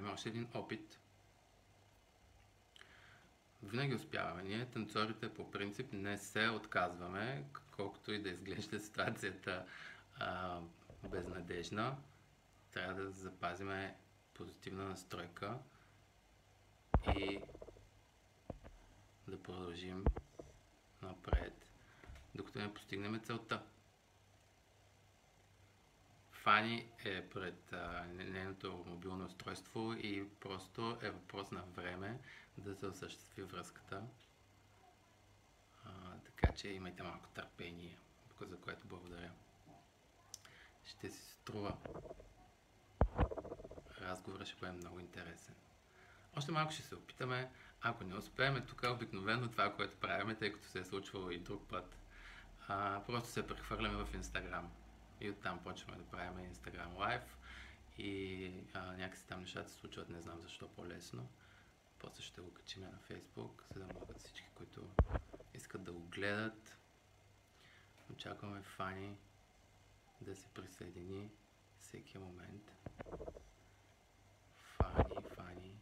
направим още един опит. Винаги успяваме. Ние, танцорите, по принцип не се отказваме, колкото и да изглежда ситуацията безнадежна. Трябва да запазим позитивна настройка и да продължим напред, докато не постигнем целта. Фани е пред нейното мобилно устройство и просто е въпрос на време да се осъществи връзката. Така че имайте малко търпение, за което благодаря. Ще си струва. Разговорът ще бъде много интересен. Още малко ще се опитаме. Ако не успеем, тук е обикновено това, което правим, тъй като се е случвало и друг път. Просто се прехвърляме в Инстаграм. И оттам почваме да правим Instagram Live и някакси там нещата се случват, не знам защо по-лесно. После ще го качим на Facebook, за да могат всички, които искат да го гледат. Очакваме Фани да се присъедини всеки момент. Фани.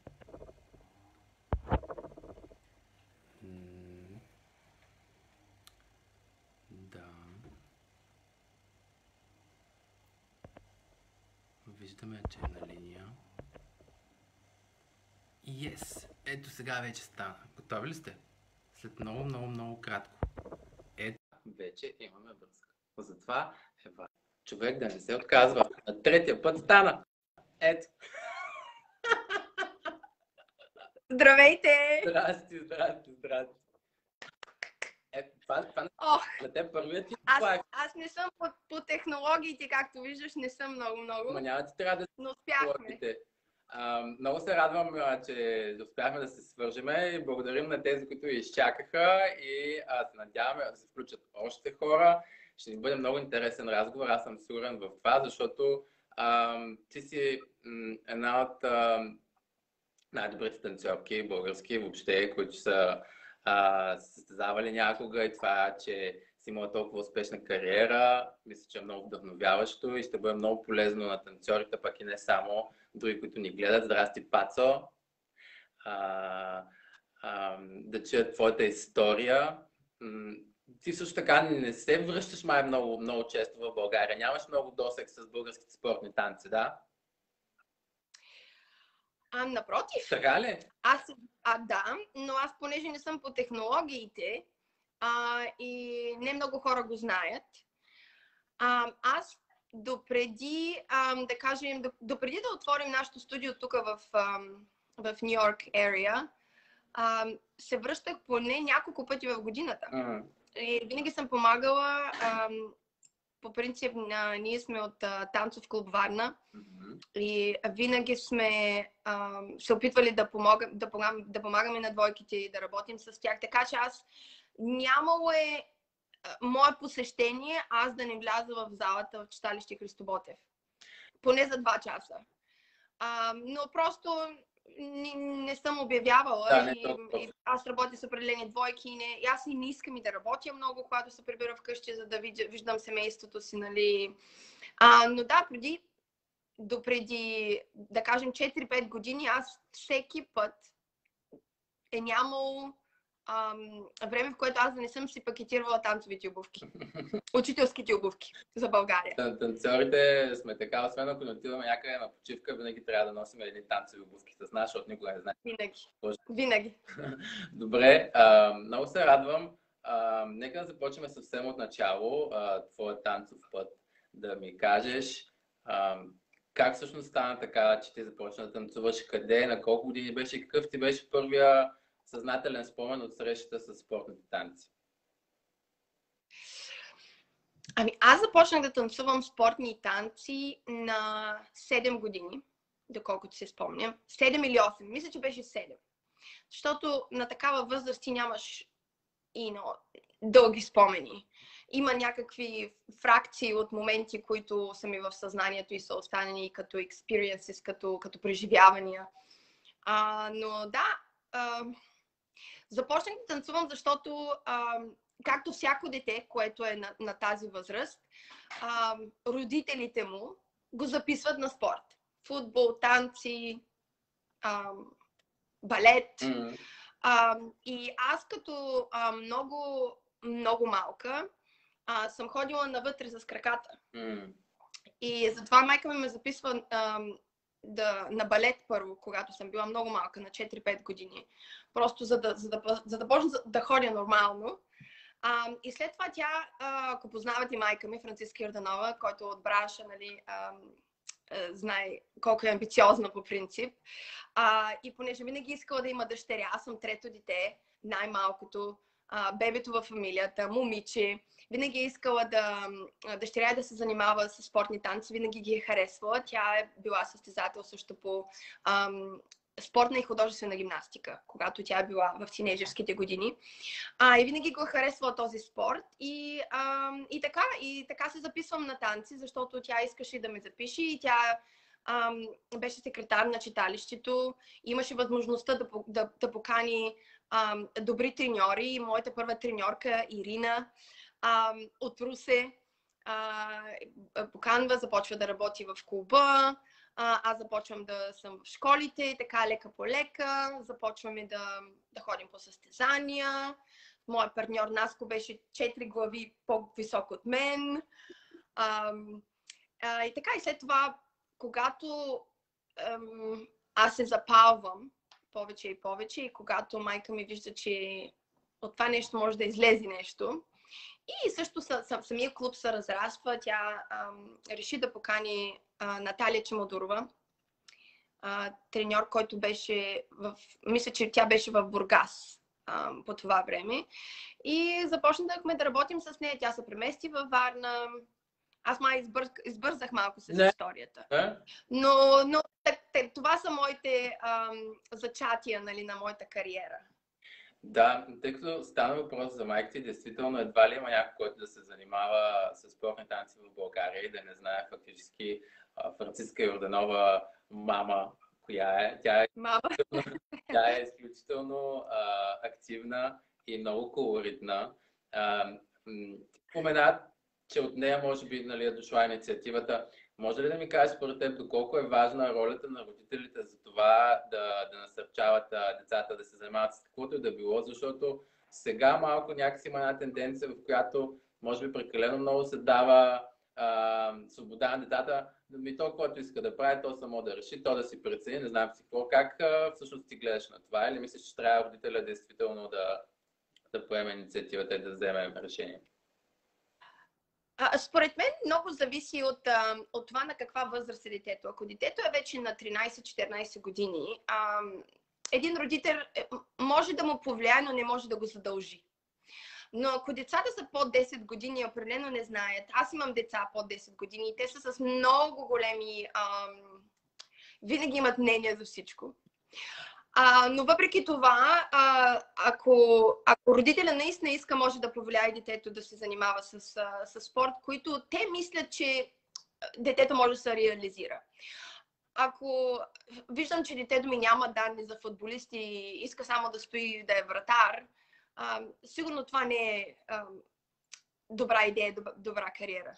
Да. Виждаме, че е на линия. Yes! Ето сега вече стана. Готови ли сте? След много кратко. Ето, вече имаме връзка. Затова е важно човек да не се отказва. На третия път стана. Ето. Здравейте! Здрасти. Ето, това на теб първият ти лайф. Аз не съм по технологиите, както виждаш, не съм много. Ма няма ти трябва да но успяхме. Много се радвам, че успяхме да се свържем и благодарим на тези, които изчакаха и се надяваме да се включат още хора. Ще ни бъде много интересен разговор, аз съм сигурен в това, защото ти си една от най-добрите танцорки български въобще, които са състезавали някога и това, че си имала толкова успешна кариера, мисля, че е много вдъхновяващо и ще бъде много полезно на танцорите, пък и не само, други, които ни гледат. Здрасти, Пацо! Да чуят твоята история. Ти също така не се връщаш май много често в България. Нямаш много досег с българските спортни танци, да? Напротив. Така ли? Да, но аз понеже не съм по технологиите и не много хора го знаят, аз допреди, да кажем, допреди да отворим нашото студио тук в Нью Йорк area, се връщах поне няколко пъти в годината. И винаги съм помагала. По принцип, ние сме от танцов клуб Варна и винаги сме се опитвали да помагаме на двойките и да работим с тях. Така че нямало е мое посещение аз да не вляза в залата в читалище Христо Ботев. Поне за 2 часа. Но просто не съм обявявала и аз работя с определени двойки и аз и не искам и да работя много, когато се прибера вкъщи, за да виждам семейството си, нали. Но да, допреди, да кажем, 4-5 години, аз всеки път е нямало време, в което аз да не съм си пакетирала танцовите обувки. Учителските обувки за България. Танцорите сме така, освен ако не отиваме някъде на почивка, винаги трябва да носим едни танцови обувки с нас, защото никога не знаем. Винаги. Добре, много се радвам. Нека да започнем съвсем от начало. Твоя танцов път, да ми кажеш как всъщност стана така, че ти започна да танцуваш, къде, на колко години беше и какъв ти беше първия съзнателен спомен от срещата с спортните танци? Аз започнах да танцувам спортни танци на 7 години, доколкото се спомням. 7 или 8, мисля, че беше 7. Защото на такава възраст ти нямаш дълги спомени. Има някакви фракции от моменти, които са ми в съзнанието и са останали като experiences, като преживявания. Но да, започнах да танцувам, защото както всяко дете, което е на тази възраст, родителите му го записват на спорт. Футбол, танци, балет. Mm. И аз като много малка съм ходила навътре с краката. Mm. И затова майка ми ме записва на балет първо, когато съм била много малка, на 4-5 години. Просто за да почна да ходя нормално. И след това тя, ако познавате майка ми, Франциска Йорданова, който от Браша, нали, знае колко е амбициозна по принцип. И понеже винаги искала да има дъщеря, аз съм трето дете, най-малкото, бебето във фамилията, момиче. Винаги е искала дъщеря да се занимава с спортни танци, винаги ги е харесвала. Тя е била състезател също по спортна и художествена гимнастика, когато тя е била в тинейджерските години. И винаги го е харесвала този спорт. И така се записвам на танци, защото тя искаше да ме запише и тя беше секретар на читалището. Имаше възможността да покани добри треньори. И моята първа треньорка Ирина от Русе поканва, започва да работи в клуба. Аз започвам да съм в школите, така лека по лека. Започваме да ходим по състезания. Моят партньор Наско беше 4 глави по-висок от мен. И така, и след това, когато аз се запалвам повече и повече, и когато майка ми вижда, че от това нещо може да излезе нещо, и също самия клуб се разраства, тя реши да покани Наталия Чемодурова, треньор, който беше мисля, че тя беше в Бургас по това време. И започнахме да работим с нея. Тя се премести във Варна. Аз май избързах малко с историята. Но това са моите зачатия, нали, на моята кариера. Да, тъй като стана въпрос за майка ти, действително едва ли има някой, който да се занимава с спортни танци в България и да не знае фактически Франциска Йорданова мама, коя е. Тя е изключително активна и много колоритна. Спомена, че от нея може би, нали, е дошла инициативата. Може ли да ми кажеш според теб доколко е важна ролята на родителите за това да насърчават децата да се занимават с каквото и да било, защото сега малко някакси има една тенденция, в която може би прекалено много се дава свобода на децата, то, което иска да прави, то само да реши, то да си прецени, не знам си какво. Как всъщност ти гледаш на това? Или мислиш, че трябва родителя действително да поеме инициативата и да вземе решение? Според мен много зависи от това на каква възраст е детето. Ако детето е вече на 13-14 години, един родител може да му повлияе, но не може да го задължи. Но ако децата са под 10 години, определено не знаят. Аз имам деца под 10 години и те са с много големи... винаги имат мнение за всичко. Но въпреки това, ако родителя наистина иска, може да повлияе детето да се занимава с спорт, който те мислят, че детето може да се реализира. Ако виждам, че детето ми няма данни за футболист и иска само да стои да е вратар, сигурно това не е добра идея, добра кариера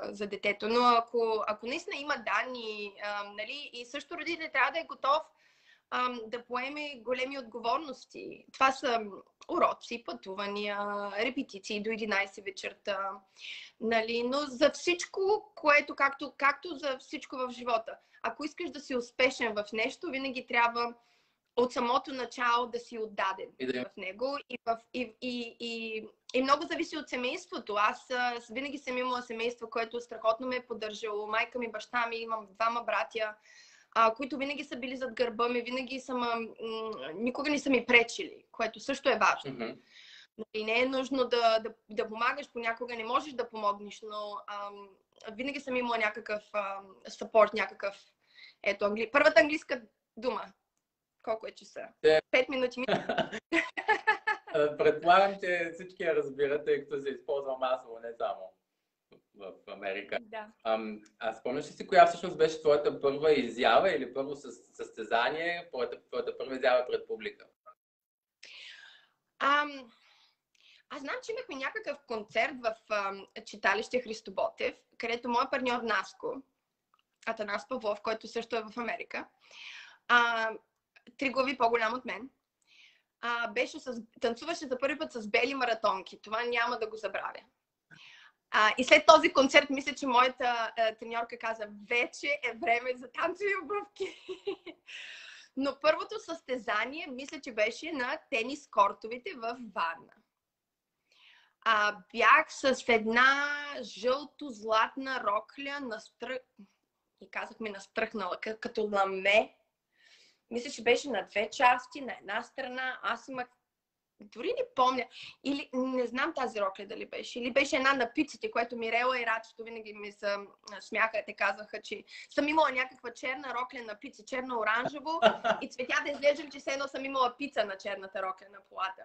за детето. Но ако наистина има данни, нали, и също родителят трябва да е готов да поеме големи отговорности. Това са уроци, пътувания, репетиции до 11 вечерта. Нали? Но за всичко, което, както за всичко в живота, ако искаш да си успешен в нещо, винаги трябва от самото начало да си отдаден в него. И много зависи от семейството. Аз винаги съм имала семейство, което страхотно ме е поддържало. Майка ми, баща ми, имам 2 братя, които винаги са били зад гърба ми, никога не са ми пречили, което също е важно. Mm-hmm. И не е нужно да помагаш, понякога не можеш да помогнеш, но винаги съм имала някакъв съпорт, първата английска дума. Колко е часа? 5 минути ми. Предполагам, че всички я разбират, тъй като се използва масово, не само в Америка. Да. Спомняш ли си коя всъщност беше твоята първа изява или първо състезание, твоята първа изява пред публика? Аз знам, че имахме някакъв концерт в читалище Христо Ботев, където моят партньор Наско, Атанас Павлов, който също е в Америка, 3 глави по-голям от мен. Танцуваше за първи път с бели маратонки. Това няма да го забравя. И след този концерт, мисля, че моята треньорка каза, вече е време за танцови обувки. Но първото състезание, мисля, че беше на тенис кортовите в Варна. Бях с една жълто-златна рокля, и казахме настръхнала, като ламе. Мисля, че беше на 2 части, на една страна. Аз имах, дори не помня, или не знам тази рокля дали беше, или беше една на пиците, което Мирела и Рачето винаги ми се смяха, те казваха, че съм имала някаква черна рокля на пица, черно-оранжево и цветята изглеждали, че все едно съм имала пица на черната рокля на полата.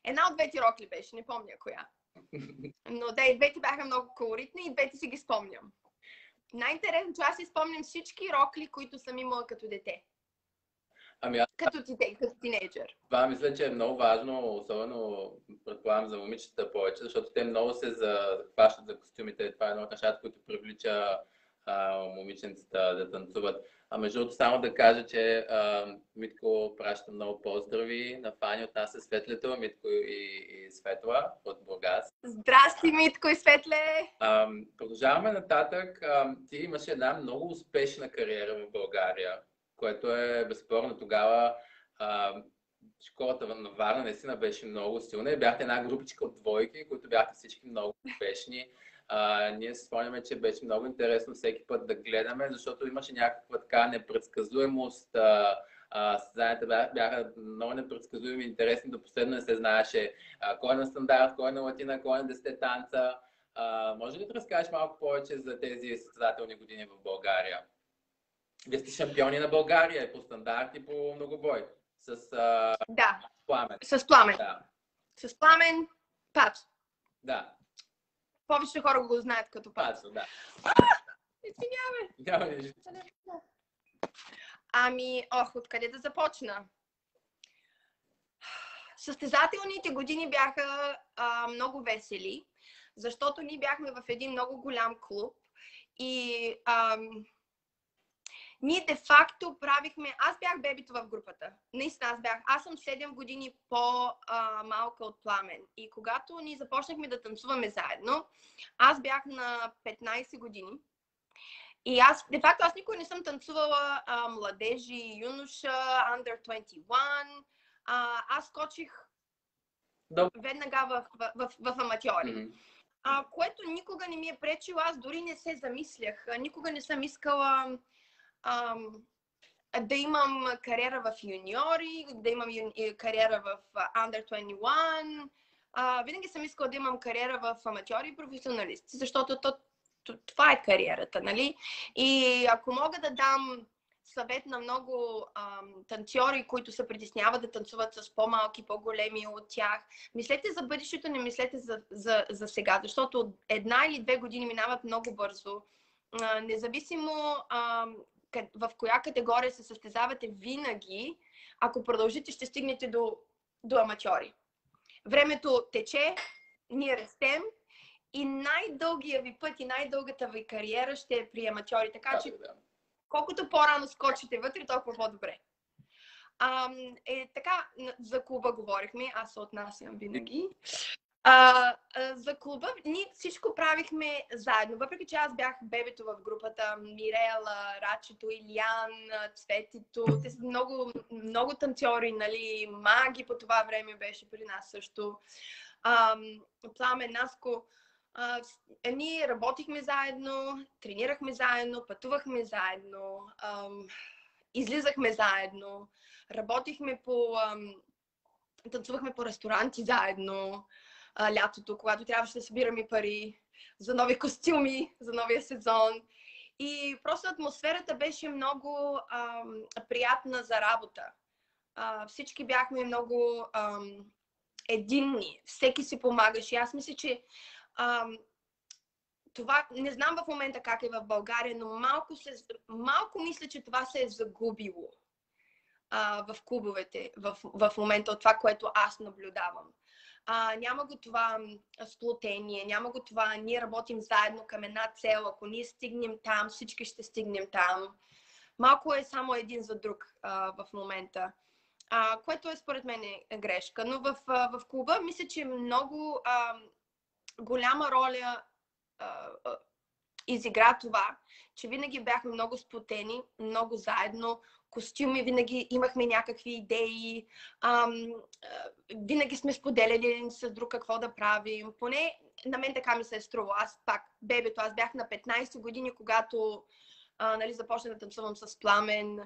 Една от двете рокли беше, не помня коя. Но да, и двете бяха много колоритни и двете си ги спомням. Най-интересно, че аз си спомням всички рокли, които съм имала като дете. Като тинейджър. Това мисля, че е много важно, особено предполагам за момичета повече, защото те много се захващат за костюмите. Това е едно от нещата, които привлича момиченцата да танцуват. Между другото, само да кажа, че Митко праща много поздрави на Фани от нас е Светлето, Митко и Светла от Бургас. Здрасти, Митко и Светле! Продължаваме нататък. Ти имаш една много успешна кариера в България, което е безспорно тогава. Школата на Варна наистина беше много силна и бяхте една групичка от двойки, които бяхте всички много успешни. Ние се спомняме, че беше много интересно всеки път да гледаме, защото имаше някаква така непредсказуемост. Състезанията бяха много непредсказуеми и интересни. До последно не се знаеше кой е на стандарт, кой е на латина, кой е на 10 танца. Може ли да разкажеш малко повече за тези състезателни години в България? Вие сте шампиони на България по стандарт и по многобой. Да. Пламен. С Пламен. Да. С Пламен, Пацо. Да. Повече хора го знаят като Пацо. Да. Извинявай. Откъде да започна? Състезателните години бяха много весели, защото ние бяхме в един много голям клуб и ние де-факто правихме... Аз бях бебито в групата. Наистина аз съм 7 години по-малка от Пламен. И когато ние започнахме да танцуваме заедно, аз бях на 15 години. И де-факто аз никога не съм танцувала младежи, юноша, under 21. Аз скочих веднага в аматьори. Което никога не ми е пречило. Аз дори не се замислях. Никога не съм искала да имам кариера в юниори, да имам кариера в under 21. Винаги съм искала да имам кариера в аматьори и професионалисти, защото това е кариерата, нали? И ако мога да дам съвет на много танцори, които се притесняват да танцуват с по-малки, по-големи от тях, мислете за бъдещето, не мислете за сега, защото 1 или 2 години минават много бързо. Независимо в коя категория се състезавате винаги, ако продължите, ще стигнете до аматьори. Времето тече, ние растем и най-дългия ви път и най-дългата ви кариера ще е при аматьори. Така че колкото по-рано скочите вътре, толкова по-добре. Така, за клуба говорихме, аз се отнасям винаги. За клуба ние всичко правихме заедно, въпреки че аз бях бебето в групата, Мирела, Рачето, Илиян, Цветито, те са много, много танцори, нали, Маги по това време беше при нас също, Пламен, Наско. Ние работихме заедно, тренирахме заедно, пътувахме заедно, излизахме заедно, работихме танцувахме по ресторанти заедно. Лятото, когато трябваше да събираме пари за нови костюми, за новия сезон. И просто атмосферата беше много приятна за работа. Всички бяхме много единни. Всеки си помагаше. Аз мисля, че това, не знам в момента как е в България, но малко мисля, че това се е загубило в клубовете в момента от това, което аз наблюдавам. Няма го това сплотение, няма го това, ние работим заедно към една цел, ако ние стигнем там, всички ще стигнем там. малко е само един за друг в момента. Което е според мен е грешка. Но в клуба мисля, че много голяма роля изигра това, че винаги бяхме много сплотени, много заедно, костюми, винаги имахме някакви идеи, винаги сме споделяли един с друг какво да правим. Поне на мен така ми се е струва. Аз пак, бебето, аз бях на 15 години, когато нали, започнах да танцувам с Пламен.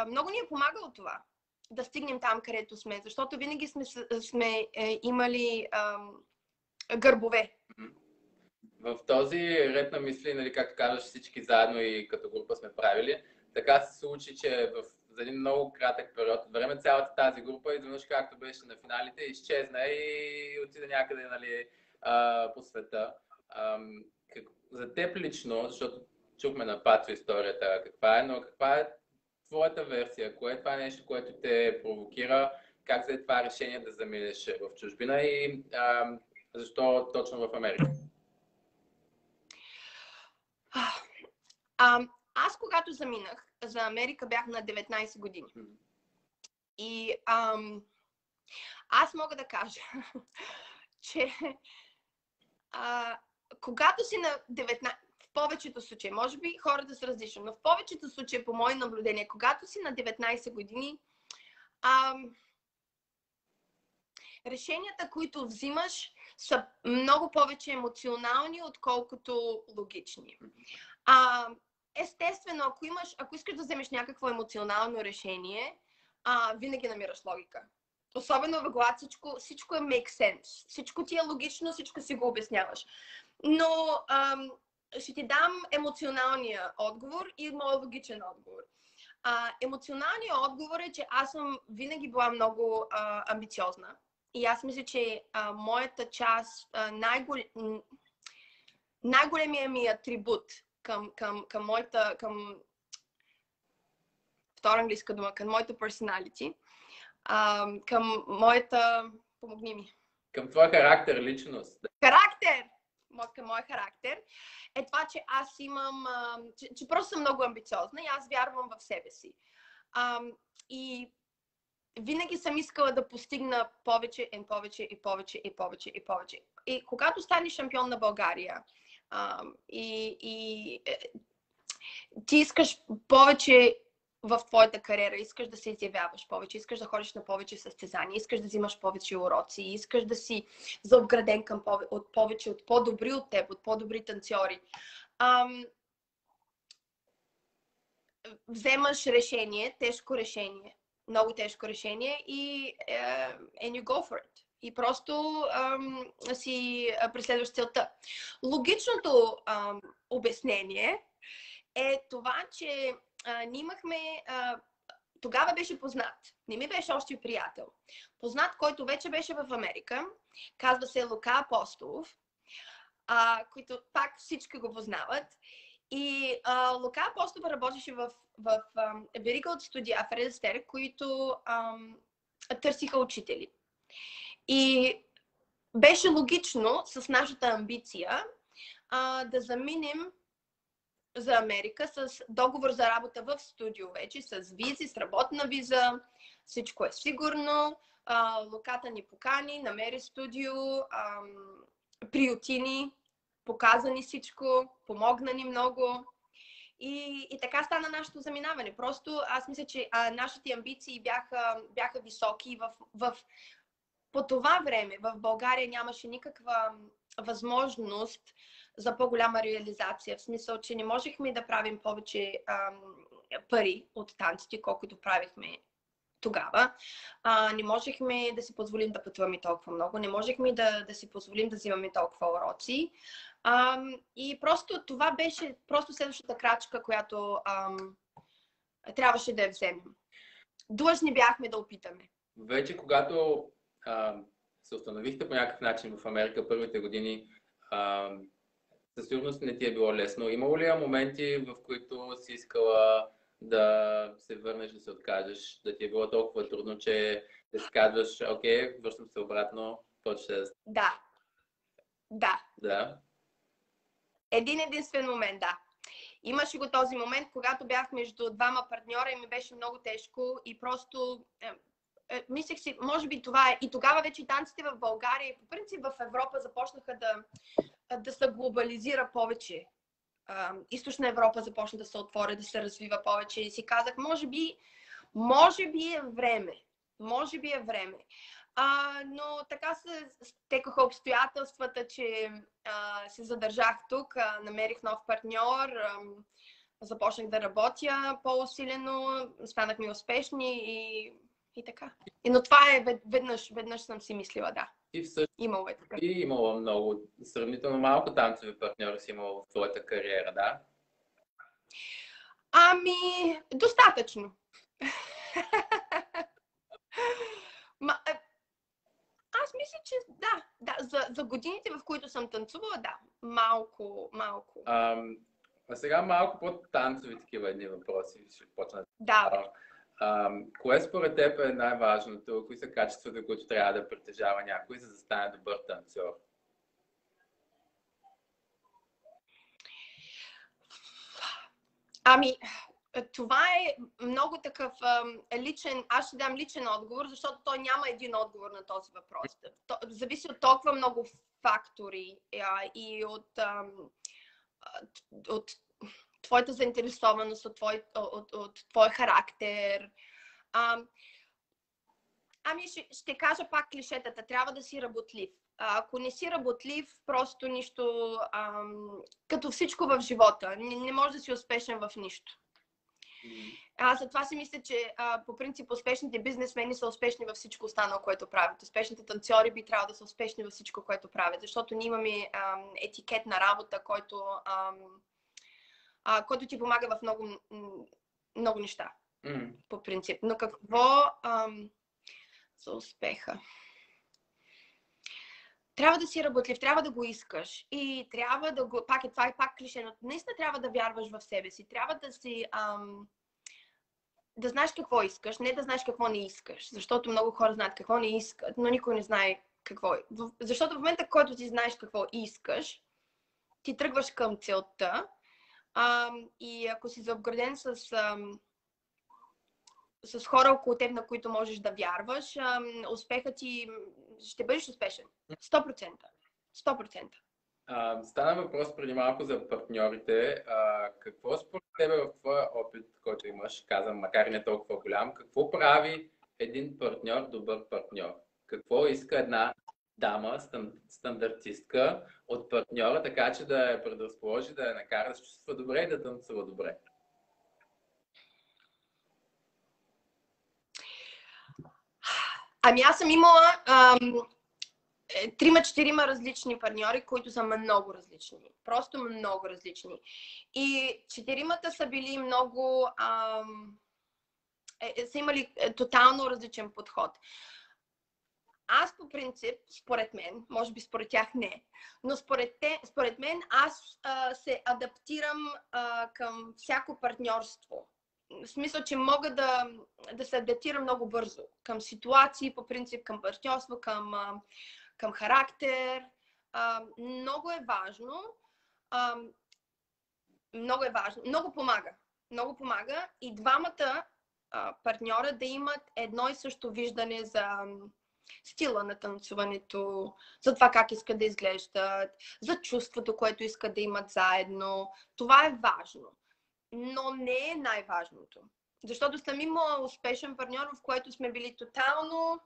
Много ни е помагало това, да стигнем там, където сме, защото винаги сме имали гърбове. В този ред на мисли, нали, както казваш, всички заедно и като група сме правили, така се случи, че за един много кратък период от време цялата тази група изведнъж, както беше на финалите, изчезна и отиде някъде, нали, по света. За теб лично, защото чухме на Пацо историята каква е, но каква е твоята версия? Кое е това нещо, което те провокира? Как взе това решение да заминеш в чужбина и защо точно в Америка? Аз когато заминах за Америка бях на 19 години. И аз мога да кажа, че когато си на 19, в повечето случаи, може би хората са различни, но в повечето случаи, по мои наблюдения, когато си на 19 години, решенията, които взимаш, са много повече емоционални, отколкото логични. Естествено, ако искаш да вземеш някакво емоционално решение, винаги намираш логика. Особено в главата всичко е make sense. Всичко ти е логично, всичко си го обясняваш. Но ще ти дам емоционалния отговор и моят логичен отговор. Емоционалният отговор е, че аз съм винаги била много амбициозна. И аз мисля, че моята част, най-големия ми атрибут към моята, втора английска дума, към моята personality, към моята, помогни ми. Към твоя характер, личност. Характер! Към моя характер е това, че аз имам, че просто съм много амбициозна и аз вярвам в себе си. И винаги съм искала да постигна повече и повече и повече и повече и повече. И когато станеш шампион на България ти искаш повече в твоята кариера, искаш да се изявяваш повече, искаш да ходиш на повече състезания, искаш да взимаш повече уроци, искаш да си заобграден от повече, от по-добри от теб, от по-добри танцори. Вземаш решение, тежко решение, много тежко решение и and you go for it. И просто си преследваш целта. Логичното обяснение е това, че ние имахме... Тогава беше познат. Не ми беше още приятел. Познат, който вече беше в Америка. Казва се Лука Апостолов, които пак всички го познават. И Лука Апостолов работеше в верига от студия в Ред Астер, които търсиха учители. И беше логично с нашата амбиция да заминем за Америка с договор за работа в студио вече, с визи, с работна виза. Всичко е сигурно. Луката ни покани, намери студио, приюти ни, показа ни всичко, помогна ни много. И така стана нашето заминаване. Просто аз мисля, че нашите амбиции бяха високи. По това време в България нямаше никаква възможност за по-голяма реализация. В смисъл, че не можехме да правим повече пари от танците, колкото правихме тогава. Не можехме да си позволим да пътуваме толкова много. Не можехме да си позволим да взимаме толкова уроци. И просто това беше следващата крачка, която трябваше да я вземем. Длъжни бяхме да опитаме. Вече когато се установихте по някакъв начин в Америка първите години, със сигурност не ти е било лесно. Имало ли моменти, в които си искала да се върнеш, да се откажеш, да ти е било толкова трудно, че да си казваш, окей, връщам се обратно, почва да... Да. Да? Един единствен момент, да. Имаше го този момент, когато бях между двама партньора и ми беше много тежко и просто мислех си, може би това е. И тогава вече танците в България и по принцип в Европа започнаха да се глобализира повече. Източна Европа започна да се отвори, да се развива повече и си казах, може би е време. Може би е време. Но така се стекоха обстоятелствата, че се задържах тук, намерих нов партньор, започнах да работя по-усилено, станахме успешни и така. Но това е веднъж съм си мислила, да. И всъщност имало е така. И имала много, сравнително малко танцови партньори си имала в твоята кариера, да? Достатъчно. Аз мисля, че да, за годините, в които съм танцувала, да, малко. А сега малко по-танцови такива едни въпроси ще почнат. Да. Кое според теб е най-важното? Кои са качествата, които трябва да притежава някой, за да стане добър танцор? Това е много такъв личен, аз ще дам личен отговор, защото той няма един отговор на този въпрос. Зависи от толкова много фактори и от твоята заинтересованост, от твой характер. Ще кажа пак клишетата. Трябва да си работлив. Ако не си работлив, просто нищо, като всичко в живота, не можеш да си успешен в нищо. Аз затова си мисля, че по принцип успешните бизнесмени са успешни във всичко останало, което правят. Успешните танцори би трябвало да са успешни във всичко, което правят, защото ние имаме етикет на работа, който ти помага в много неща, по принцип. Но какво за успеха? Трябва да си работлив, трябва да го искаш и трябва да го... Това е пак клише, но наистина трябва да вярваш в себе си. Трябва да си... да знаеш какво искаш, не да знаеш какво не искаш. Защото много хора знаят какво не искат, но никой не знае какво е. Защото в момента, в който ти знаеш какво искаш, ти тръгваш към целта и ако си заобграден с хора около теб, на които можеш да вярваш, успехът ти ще бъдеш успешен. 100%. 100%. Стана въпрос преди малко за партньорите. Какво според тебе в твоя опит, който имаш, казвам, макар и не толкова голям, какво прави един партньор добър партньор? Какво иска една дама, стандартистка от партньора, така че да я предразположи, да я накара да се чувства добре и да танцува добре? Аз съм имала 3-4 различни партньори, които са много различни. Просто много различни. И 4-мата са били много... са имали тотално различен подход. Аз по принцип, според мен, може би според тях не, но според мен аз се адаптирам към всяко партньорство. В смисъл, че мога да се адаптирам много бързо към ситуации, по принцип към партньорство, към характер. Много е важно. Много помага. Много помага и двамата партньора да имат едно и също виждане за стила на танцуването, за това как искат да изглеждат, за чувството, което искат да имат заедно. Това е важно, но не е най-важното. Защото съм имала успешен партньор, в който сме били тотално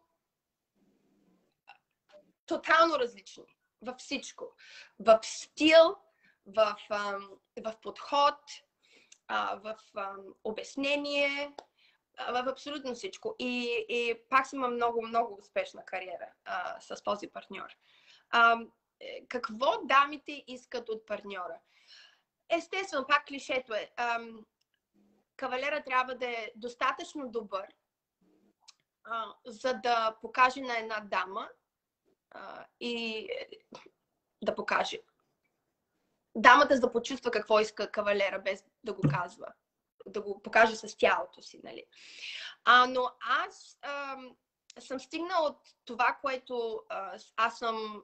различни във всичко. В стил, в подход, в обяснение, в абсолютно всичко. И пак съм имала много успешна кариера с този партньор. Какво дамите искат от партньора? Естествено, пак клишето е. Кавалера трябва да е достатъчно добър, за да покаже на една дама и да покаже. Дамата за да почувства какво иска кавалера, без да го казва. Да го покаже с тялото си, нали? Но аз съм стигнала от това, което аз съм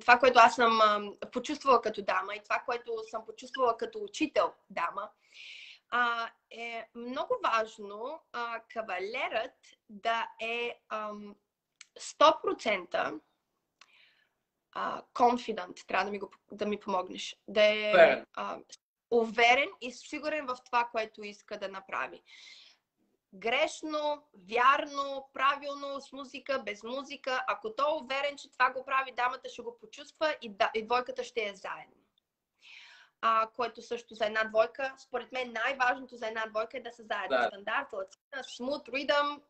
това, което аз съм почувствала като дама и това, което съм почувствала като учител дама, е много важно кавалерът да е 100% confident, трябва да ми помогнеш. Да е уверен и сигурен в това, което иска да направи. Грешно, вярно, правилно, с музика, без музика. Ако той е уверен, че това го прави, дамата ще го почувства и двойката ще е заедно. Което също за една двойка, според мен най-важното за една двойка е да са заедно. Да. Стандарт, латина, смут, ритъм,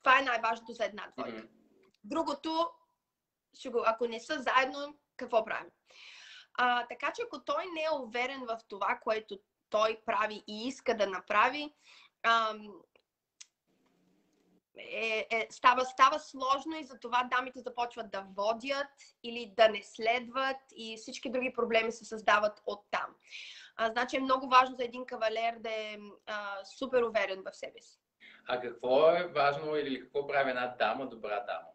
това е най-важното за една двойка. Другото, ако не са заедно, какво правим? Така че ако той не е уверен в това, което той прави и иска да направи, става сложно и затова дамите започват да водят или да не следват и всички други проблеми се създават оттам. Значи е много важно за един кавалер да е супер уверен в себе си. А какво е важно или какво прави една дама добра дама?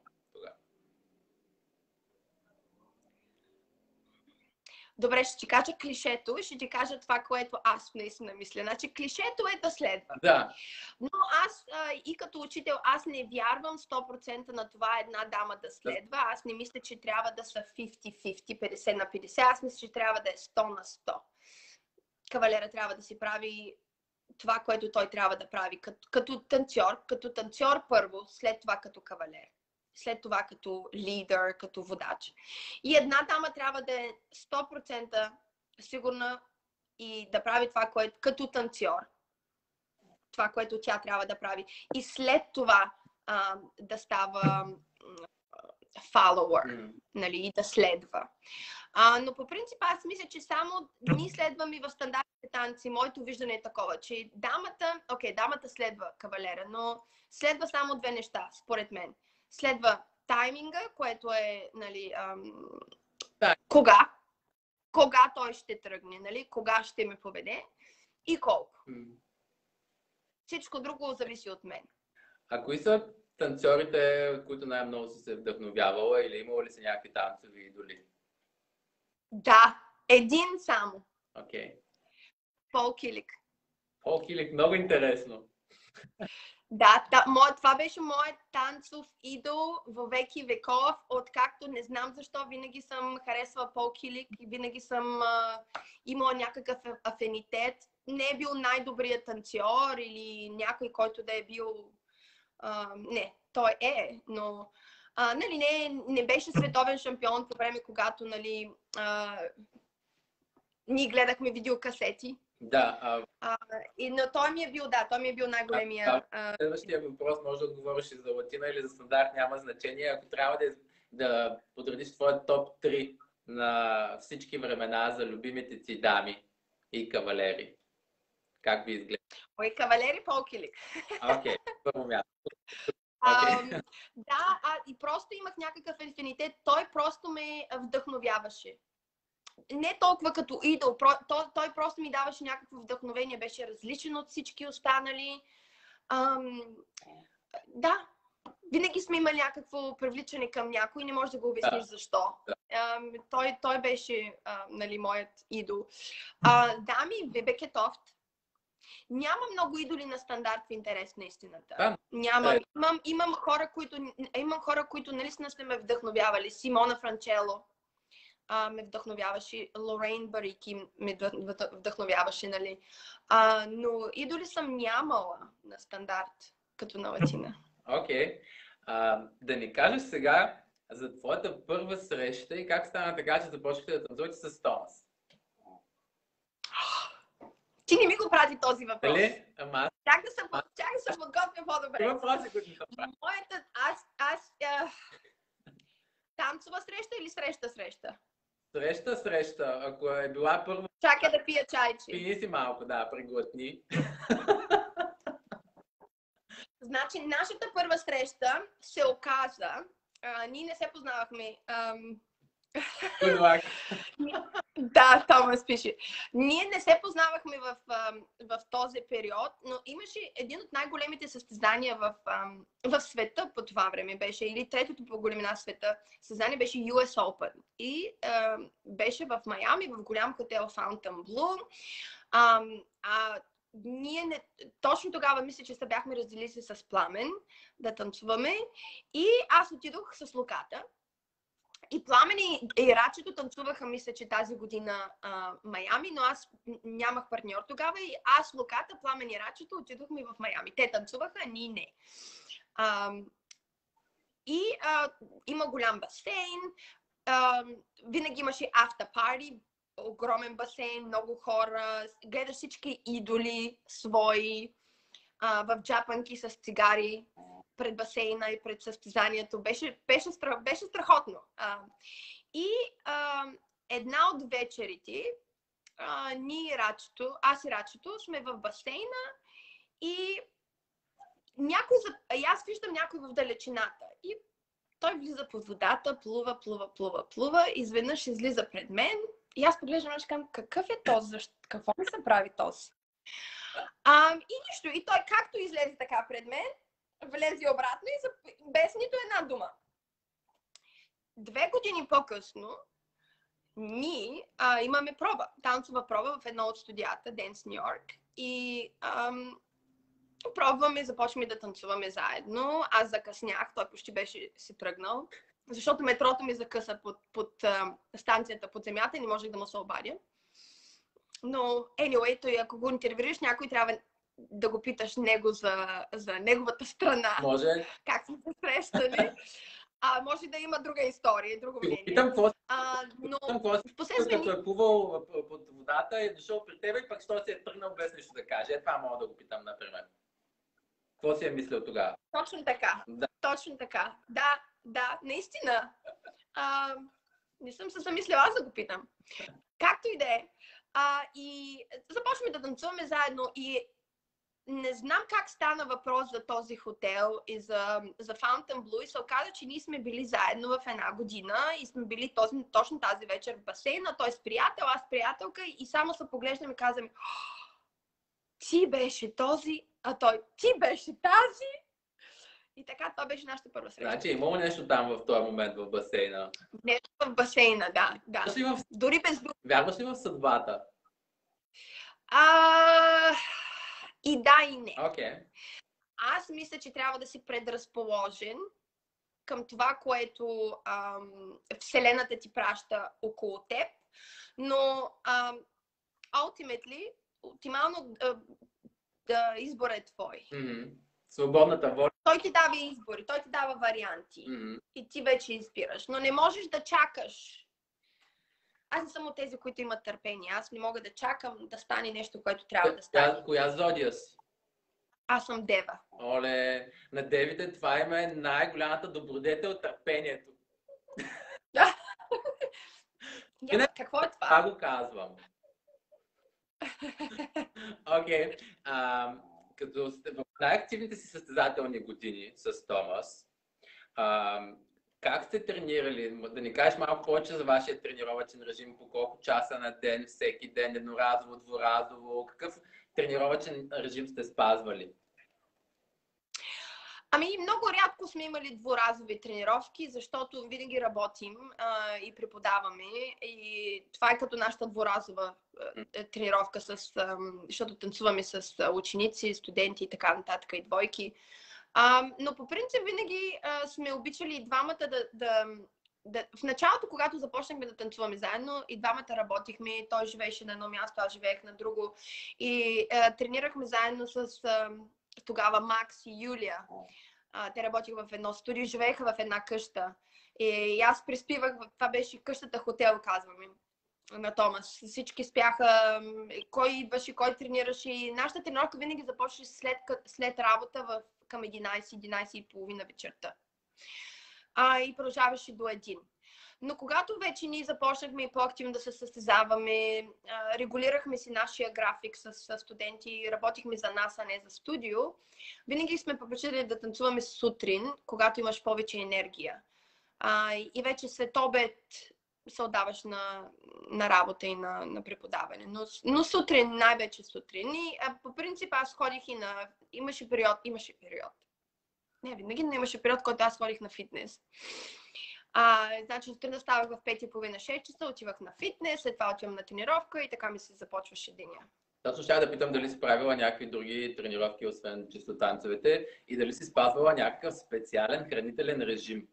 Добре, ще ти кажа клишето и ще ти кажа това, което аз наистина мисля. Значи клишето е да следва. Да. Но аз и като учител, аз не вярвам 100% на това една дама да следва. Аз не мисля, че трябва да са 50-50, 50 на 50. Аз мисля, че трябва да е 100 на 100. Кавалера трябва да си прави това, което той трябва да прави като танцор първо, след това като кавалер. След това като лидер, като водач. И една дама трябва да е 100% сигурна и да прави това, което като танцор. Това, което тя трябва да прави. И след това да става follower, нали, да следва. Но по принцип аз мисля, че само ние следваме в стандартните танци. Моето виждане е такова, че дамата следва кавалера, но следва само две неща, според мен. Следва тайминга, което е, нали, кога той ще тръгне, нали, кога ще ме поведе и колко. Всичко друго зависи от мен. А кои са танцорите, от които най-много си се вдъхновявала или имала ли си някакви танцови идоли? Да, един само. Окей. Пол Килик. Пол Килик, много интересно. Да, това беше моят танцов идол във веки веков, откакто не знам защо винаги съм харесвала Пол Килик и винаги съм имала някакъв афинитет. Не е бил най-добрият танцор или някой, който да е бил... не, той е, но нали, не беше световен шампион по време, когато нали, ние гледахме видеокасети. Да. Но той ми е бил най-големия. Следващия въпрос може да отговориш и за латина или за стандарт, няма значение. Ако трябва да подредиш твоя топ 3 на всички времена за любимите ти дами и кавалери, как ви изглежда? Ой, кавалери Пол Килик. Окей, първо място. Да, и просто имах някакъв афинитет. Той просто ме вдъхновяваше. Не толкова като идол, той просто ми даваше някакво вдъхновение, беше различен от всички останали. Да, винаги сме имали някакво привличане към някой, не можеш да го обясниш защо. Той беше нали, моят идол. Дами, Вибеке Тофт. Няма много идоли на стандарт в интерес на истината. Имам хора, които наистина сте ме вдъхновявали. Симона Франчело ме вдъхновяваше, Лорейн Барики ме вдъхновяваше, нали. Но идоли съм нямала на стандарт, като на латина. Окей. Да ни кажеш сега за твоята първа среща и как стана така, че започнахте да танцувате с Томас? Ти не ми го прати този въпрос. Дали? Чак да се подготвя по-добре. Въпроси, които са прави. Танцова среща или среща? Среща. Ако е била първа... Чакай да пия чайче. Пини си малко, да, преглътни. Значи, нашата първа среща се оказа, ние не се познавахме Good luck. Да, Томас пише. Ние не се познавахме в този период, но имаше един от най-големите състезания в света по това време беше, или третото по големина света състезание беше US Open. И беше в Майами, в голям хотел Fontainebleau. Ние точно тогава мисля, че се бяхме разделили с Пламен да танцуваме и аз отидох с Луката. И Пламен и Рачето танцуваха, мисля, че тази година Майами, но аз нямах партньор тогава и аз, Луката, Пламен и Рачето отидохме в Майами. Те танцуваха, а ние не. Има голям басейн, винаги имаше after party, огромен басейн, много хора, гледаш всички идоли свои в джапанки с цигари пред басейна и пред състезанието. Беше страхотно. Една от вечерите, аз и Рачето сме в басейна и аз виждам някой в далечината. И той влиза под водата, плува, изведнъж излиза пред мен и аз поглеждам и казвам, какъв е този? Какво ми се прави този? И нищо. И той както излезе така пред мен, влезе обратно и без нито една дума. 2 години по-късно ние имаме танцова проба в едно от студията, Dance New York. И пробваме, започваме да танцуваме заедно. Аз закъснях, той почти беше си тръгнал, защото метрото ми закъса под станцията под земята и не можех да му се обадя. Но, anyway, той, ако го интервюираш, някой трябва да го питаш него за неговата страна. Може. Как са се срещали. Може да има друга история, друго мнение. Питам но впоследствие като е плувал под водата е дошъл при теб и пък що си е тръгнал без нищо да каже. Това мога да го питам, например. Какво си е мислил тогава? Точно така. Да. Точно така. Да, наистина. Не съм се замислила аз да го питам. Както и да е. И започваме да танцуваме заедно и не знам как стана въпрос за този хотел и за Fontainebleau и се оказа, че ние сме били заедно в една година и сме били точно тази вечер в басейна, той с приятел, аз с приятелка и само се поглеждаме и казваме ти беше този, а той ти беше тази. И така, това беше нашата първа среща. Значи имало нещо там в този момент в басейна? Нещо в басейна, да. Дори без дума. Вярваш ли в съдбата? И да, и не. Okay. Аз мисля, че трябва да си предразположен към това, което Вселената ти праща около теб, но оптимално да избора е твой. Mm-hmm. Свободната воля. Той ти дава избори, той ти дава варианти и ти вече избираш, но не можеш да чакаш. Аз не съм от тези, които имат търпение. Аз не мога да чакам да стане нещо, което трябва да стане. Коя зодия си? Аз съм дева. Оле, на девите това им е най-голямата добродетел търпението. Какво е това? Това го казвам. Окей. Като сте в най-активните си състезателни години с Томас, как сте тренирали? Да ни кажеш малко повече за вашия тренировъчен режим, по колко часа на ден, всеки ден, едноразово, дворазово, какъв тренировъчен режим сте спазвали? Много рядко сме имали дворазови тренировки, защото винаги работим и преподаваме. И това е като нашата дворазова тренировка, защото танцуваме с ученици, студенти и така нататък и двойки. Но по принцип винаги сме обичали и двамата в началото, когато започнахме да танцуваме заедно, и двамата работихме. Той живееше на едно място, аз живеех на друго. И тренирахме заедно с тогава Макс и Юлия. Те работиха в едно студио, живееха в една къща. И аз приспивах, това беше къщата хотел, казваме, на Томас. Всички спяха, кой идваше, кой тренираше. И нашата тренировка винаги започваше след работа към 11:30 вечерта. И продължаваше до 1. Но когато вече ние започнахме по-активно да се състезаваме, регулирахме си нашия график с студенти, работихме за нас, а не за студио, винаги сме предпочитали да танцуваме сутрин, когато имаш повече енергия. И вече след обед се отдаваш на работа и на преподаване. Но сутрин, най-вече сутрин. И по принцип аз ходих и имаше период. Не, винаги не имаше период, който аз ходих на фитнес. Значи сутрин ставах в 5:30-6 часа, отивах на фитнес, след това отивам на тренировка и така ми се започваше деня. Точно ще да питам дали си правила някакви други тренировки, освен чисто танцевете, и дали си спазвала някакъв специален хранителен режим.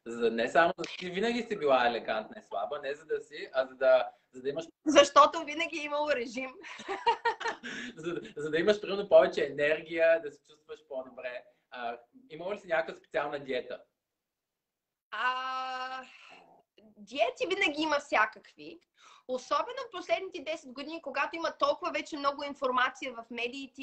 Не само да ти винаги си била елегантна и слаба, не за да си, а за да имаш... Защото винаги е имало режим. за да имаш примерно повече енергия, да се чувстваш по-добре. Имала ли си някаква специална диета? Диети винаги има всякакви. Особено в последните 10 години, когато има толкова вече много информация в медиите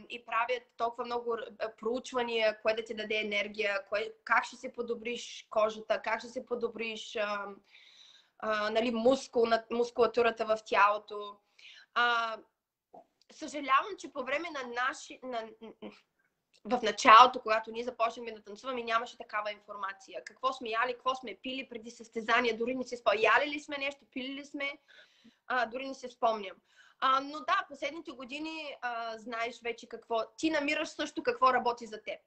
и правят толкова много проучвания, кое да ти даде енергия, как ще се подобриш кожата, как ще се подобриш мускулатурата в тялото. Съжалявам, че по време в началото, когато ние започнахме да танцуваме, нямаше такава информация. Какво сме яли, какво сме пили преди състезания, дори не се спомням. Яли ли сме нещо, пили ли сме, дори не се спомням. Но да, последните години знаеш вече какво. Ти намираш също какво работи за теб.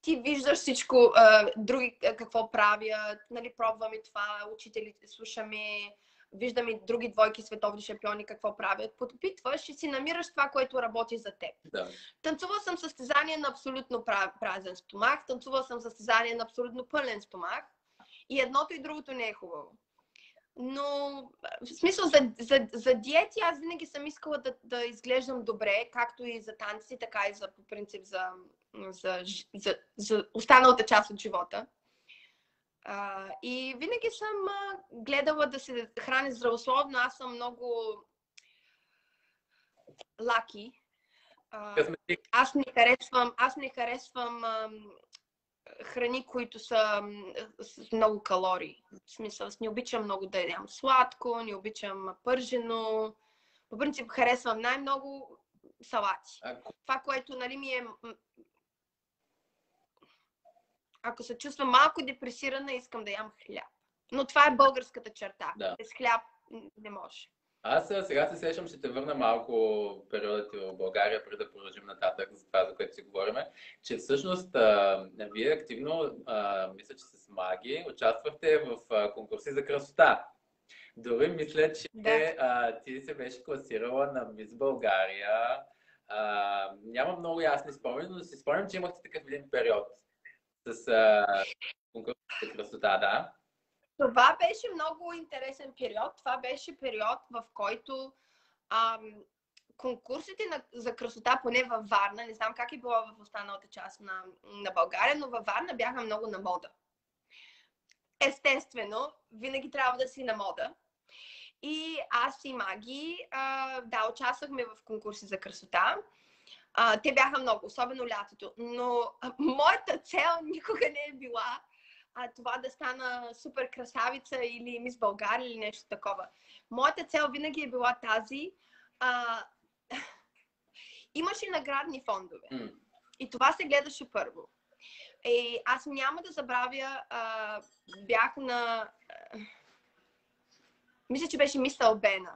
Ти виждаш всичко, други какво правят, нали, пробваме това, учителите слушаме, виждаме други двойки световни шампиони какво правят. Подпитваш и си намираш това, което работи за теб. Да. Танцувала съм състезание на абсолютно празен стомах, танцувала съм състезание на абсолютно пълен стомах. И едното и другото не е хубаво. Но в смисъл за диети аз винаги съм искала да изглеждам добре, както и за танци, така и по принцип за останалата част от живота. И винаги съм гледала да се храня здравословно. Аз съм много лаки. Аз не харесвам храни, които са с много калории. В смисъл, не обичам много да ядам сладко, не обичам пържено. По принцип харесвам най-много салати. Това, което нали ми е... Ако се чувствам малко депресирана, искам да ям хляб. Но това е българската черта. Да. Без хляб не може. Аз сега се сещам, ще те върна малко периода ти в България, преди да продължим нататък за това, за което си говорим, че всъщност вие активно, мисля, че с Маги, участвахте в конкурси за красота. Дори мисля, че ти се беше класирала на Мис България. Няма много ясни спомени, но си спомням, че имахте такъв един период с конкурси за красота, да. Това беше много интересен период. Това беше период, в който конкурсите за красота, поне във Варна, не знам как е било в останалата част на България, но във Варна бяха много на мода. Естествено, винаги трябва да си на мода. И аз и Маги, участвахме в конкурси за красота. Те бяха много, особено лятото. Но моята цел никога не е била това да стана супер красавица или Мис България или нещо такова. Моята цел винаги е била тази. Имаше наградни фондове. И това се гледаше първо. И аз няма да забравя, бях на... мисля, че беше Мис Албена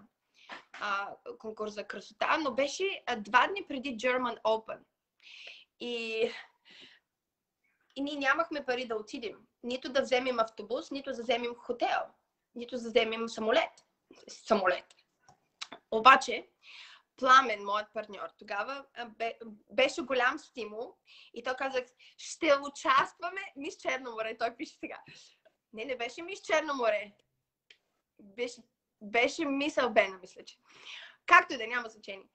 конкурс за красота, но беше 2 дни преди German Open. И ние нямахме пари да отидем. Нито да вземем автобус, нито да вземем хотел, нито да вземем самолет. Обаче, Пламен, моят партньор, тогава беше голям стимул и той казах, ще участваме Мис Черно море. Той пише сега. Не беше Мис Черно море. Беше Мис Албена, мисля, че. Както и да, няма значение.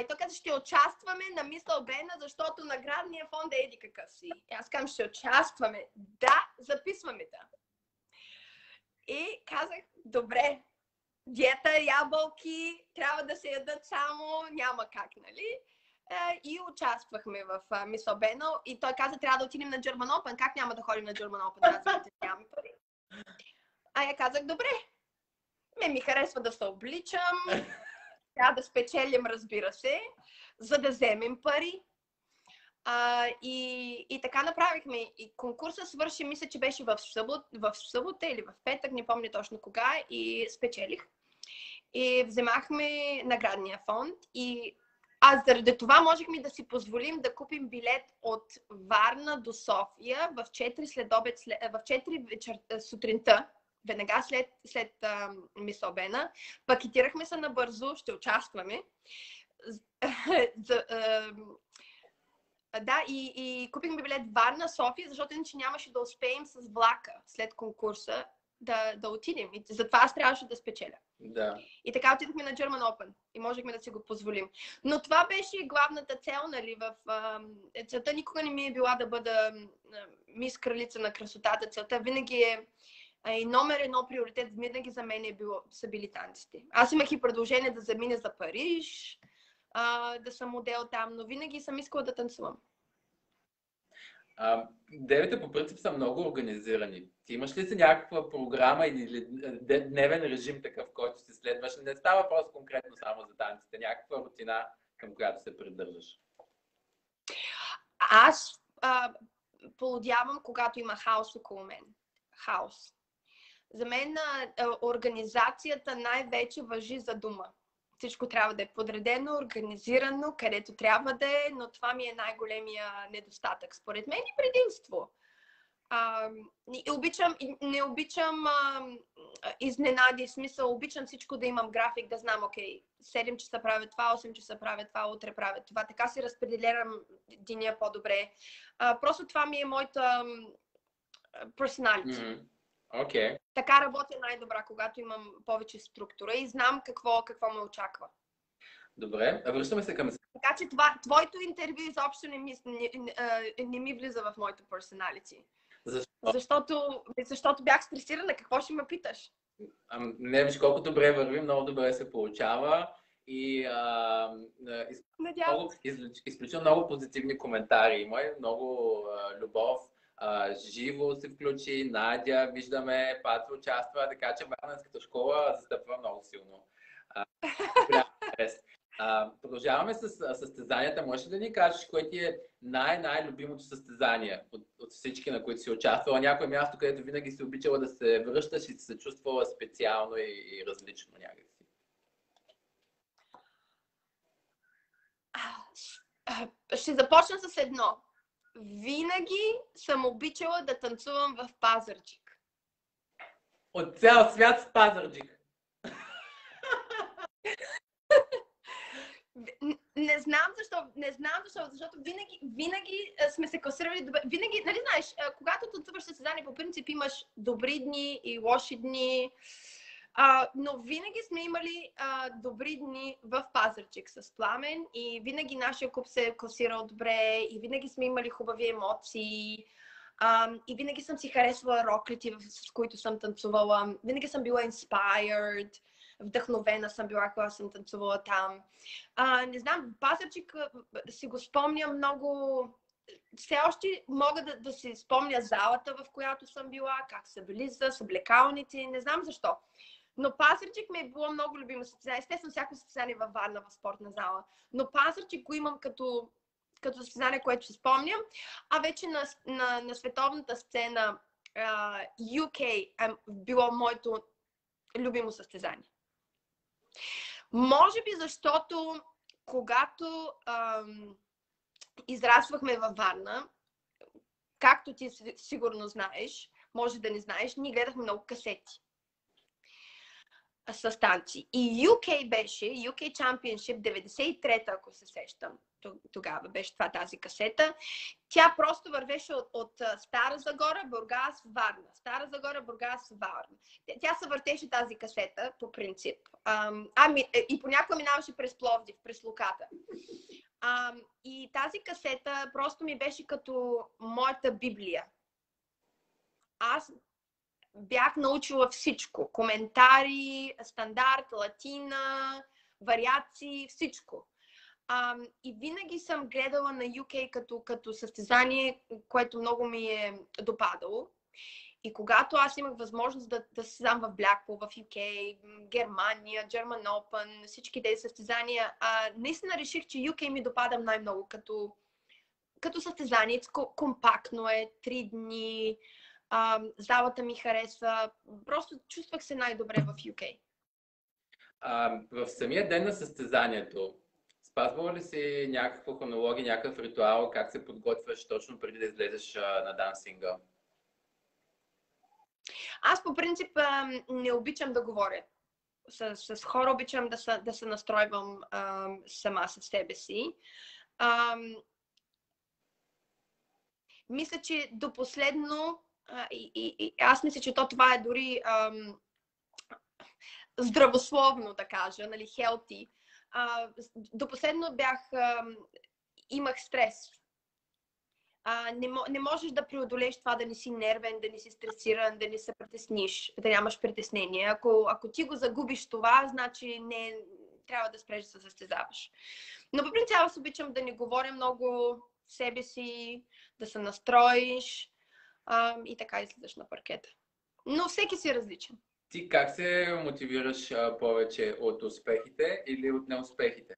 И той каза, ще участваме на Мис Албена, защото наградния фонд е еди какъв си. И аз казвам, ще участваме. Да, записваме да. И казах, добре, диета, ябълки, трябва да се ядат само, няма как, нали? И участвахме в Мис Албена. И той каза, трябва да отидем на German Open. Как няма да ходим на German Open? Аз нямаме пари. Я казах, добре. Ми харесва да се обличам. Трябва да спечелим, разбира се, за да вземем пари. И така направихме. И конкурса свърши, мисля, че беше в събота или в петък, не помня точно кога, и спечелих. И вземахме наградния фонд. И заради това можехме да си позволим да купим билет от Варна до София в 4 следобед, в 4 вечер, сутринта, веднага след Мис Обена. Пакетирахме се набързо, ще участваме. Да, и купихме билет Варна, София, защото иначе нямаше да успеем с влака след конкурса да отидем. И затова аз трябваше да спечеля. Да. И така отидохме на German Open и можехме да си го позволим. Но това беше главната цел, нали, целта никога не ми е била да бъда мис кралица на красотата. Целта винаги е и номер едно приоритет, винаги за мен са били танците. Аз имах и предложение да замина за Париж, да съм модел там, но винаги съм искала да танцувам. Девите по принцип са много организирани. Ти имаш ли си някаква програма или дневен режим такъв, който си следваш? Не става просто конкретно само за танците, някаква рутина, към която се придържаш. Аз полудявам, когато има хаос около мен. Хаос. За мен организацията най-вече важи за дома. Всичко трябва да е подредено, организирано, където трябва да е, но това ми е най-големия недостатък. Според мен и предимство. Не обичам изненади, в смисъл, обичам всичко да имам график, да знам, окей, 7 часа правя това, 8 часа правя това, утре правя това. Така си разпределям деня по-добре. Просто това ми е моята personality. Okay. Така работя най-добра, когато имам повече структура и знам какво ме очаква. Добре, връщаме се към... Така че твоето интервю изобщо не ми влиза в моето personality. Защо? Защото бях стресирана. Какво ще ме питаш? Не, виж колко добре върви, много добре се получава и изключително много позитивни коментари. Има много любов. Живо се включи, Надя, виждаме, Пати участва, така че Варненската школа застъпва много силно. Продължаваме с състезанията. Можеш ли да ни кажеш, кое ти е най-любимото състезание от всички, на които си участвала? Някое място, където винаги си обичала да се връщаш и се чувствала специално и различно някакси? Ще започна с едно. Винаги съм обичала да танцувам в Пазарджик. От цял свят с Пазарджик? Не знам защо, защото винаги сме се класирали добре. Винаги, нали знаеш, когато танцуваш състезание, по принцип имаш добри дни и лоши дни, но винаги сме имали добри дни в Пазарджик с Пламен и винаги нашия клуб се е класирал добре и винаги сме имали хубави емоции. И винаги съм си харесвала роклите, с които съм танцувала. Винаги съм била inspired. Вдъхновена съм била, когато съм танцувала там. Не знам, Пазарджик си го спомня много... Все още мога да си спомня залата, в която съм била, как се влиза, с облекалните, не знам защо. Но Пазарджик ми е било много любимо състезание. Естествено, всяко състезание във Варна в спортна зала. Но Пазарджик го имам като състезание, което си спомням. А вече на световната сцена UK е било моето любимо състезание. Може би защото когато израствахме във Варна, както ти сигурно знаеш, може да не знаеш, ние гледахме много касети с танци. И UK беше, UK Championship 93-та, ако се сещам, тогава беше тази касета. Тя просто вървеше от Стара Загора, Бургас, Варна. Стара Загора, Бургас, Варна. Тя се въртеше тази касета, по принцип. И понякога минаваше през Пловдив, през Луката. И тази касета просто ми беше като моята Библия. Аз бях научила всичко. Коментари, стандарт, латина, вариации, всичко. И винаги съм гледала на UK като състезание, което много ми е допадало. И когато аз имах възможност да състезам в Blackpool, в UK, Германия, German Open, всички тези състезания, наистина реших, че UK ми допада най-много като състезание, компактно е, 3 дни, залата ми харесва, просто чувствах се най-добре в UK. В самия ден на състезанието, спазвала ли си някаква хронология, някакъв ритуал, как се подготвяш точно преди да излезеш на дансинга? Аз по принцип не обичам да говоря с хора, обичам да се настройвам сама със себе си. Мисля, че до последно, аз мисля, че това е дори здравословно, да кажа, нали, healthy. До последно имах стрес. Не можеш да преодолееш това да не си нервен, да не си стресиран, да не се притесниш, да нямаш притеснение. Ако ти го загубиш това, значи не трябва да спреш да се състезаваш. Но по принцип аз обичам да не говоря много себе си, да се настроиш и така излизаш на паркета. Но всеки си е различен. Ти как се мотивираш повече от успехите или от неуспехите?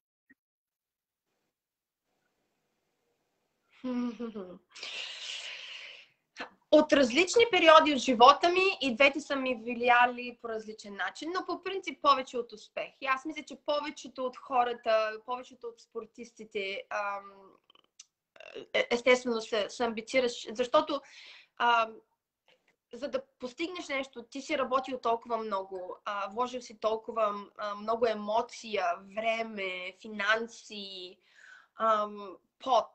От различни периоди от живота ми и двете са ми влияли по различен начин, но по принцип повече от успех. И аз мисля, че повечето от хората, повечето от спортистите естествено се амбицираш, защото за да постигнеш нещо, ти си работил толкова много, вложил си толкова много емоция, време, финанси, пот.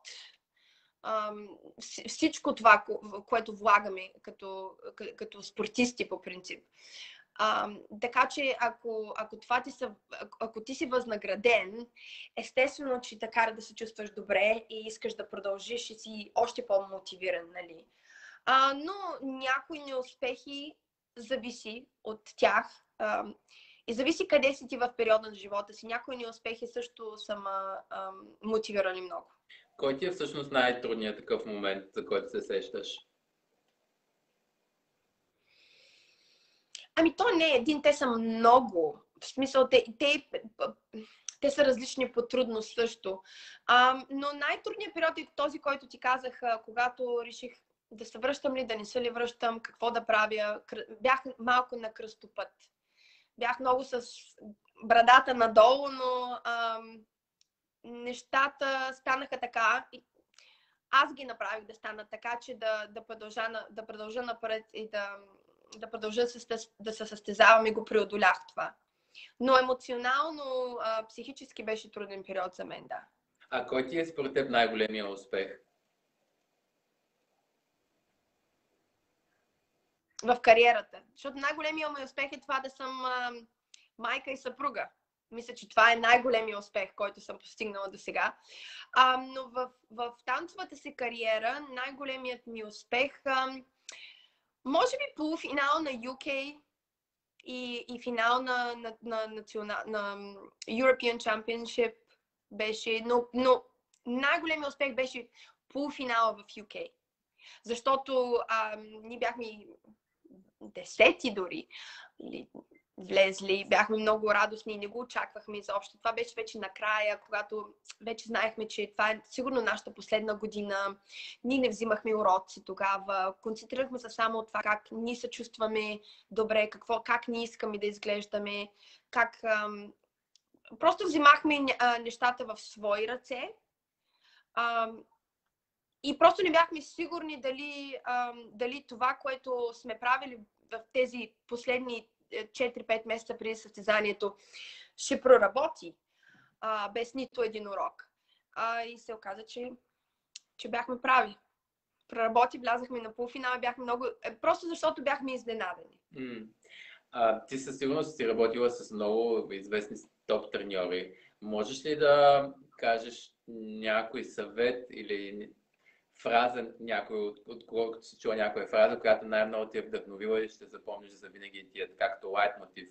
Всичко това, което влагаме като спортисти по принцип. Така че ако ти си възнаграден, естествено, че те кара да се чувстваш добре и искаш да продължиш и си още по-мотивиран, нали? Но някои неуспехи зависи от тях и зависи къде си ти в периода на живота си. Някои неуспехи също са мотивирани много. Кой ти е всъщност най-трудният такъв момент, за който се сещаш? То не е един, те са много. В смисъл, те са различни по трудност също. Но най-трудният период е този, който ти казах, когато реших да се връщам ли, да не се ли връщам, какво да правя. Бях малко на кръстопът. Бях много с брадата надолу, но нещата станаха така. Аз ги направих да станат така, че да продължа напред и да продължа да се състезавам и го преодолях това. Но емоционално, психически беше труден период за мен, да. А кой ти е според теб най-големия успех? В кариерата. Защото най-големия ми успех е това да съм майка и съпруга. Мисля, че това е най-големия успех, който съм постигнала до сега. Но в танцовата си кариера най-големият ми успех, може би полуфинал на UK и финал на European Championship беше, но най-големият успех беше полуфинала в UK. Защото ние бяхме 10 дори, или влезли, бяхме много радостни и не го очаквахме изобщо. Това беше вече накрая, когато вече знаехме, че това е сигурно нашата последна година. Ние не взимахме уроци тогава. Концентрирахме се само от това как ние се чувстваме добре, как ние искаме да изглеждаме, просто взимахме нещата в свои ръце. И просто не бяхме сигурни дали това, което сме правили в тези последни 4-5 месеца преди състезанието, ще проработи без нито един урок. И се оказа, че бяхме прави. Проработи, влязахме на полуфинал, бяхме много... Просто защото бяхме изненадани. Ти със сигурност си работила с много известни топ треньори. Можеш ли да кажеш някой съвет или фраза, от когото си чула някоя фраза, която най-много ти е вдъхновила и ще запомниш за винаги ти е както лайт мотив?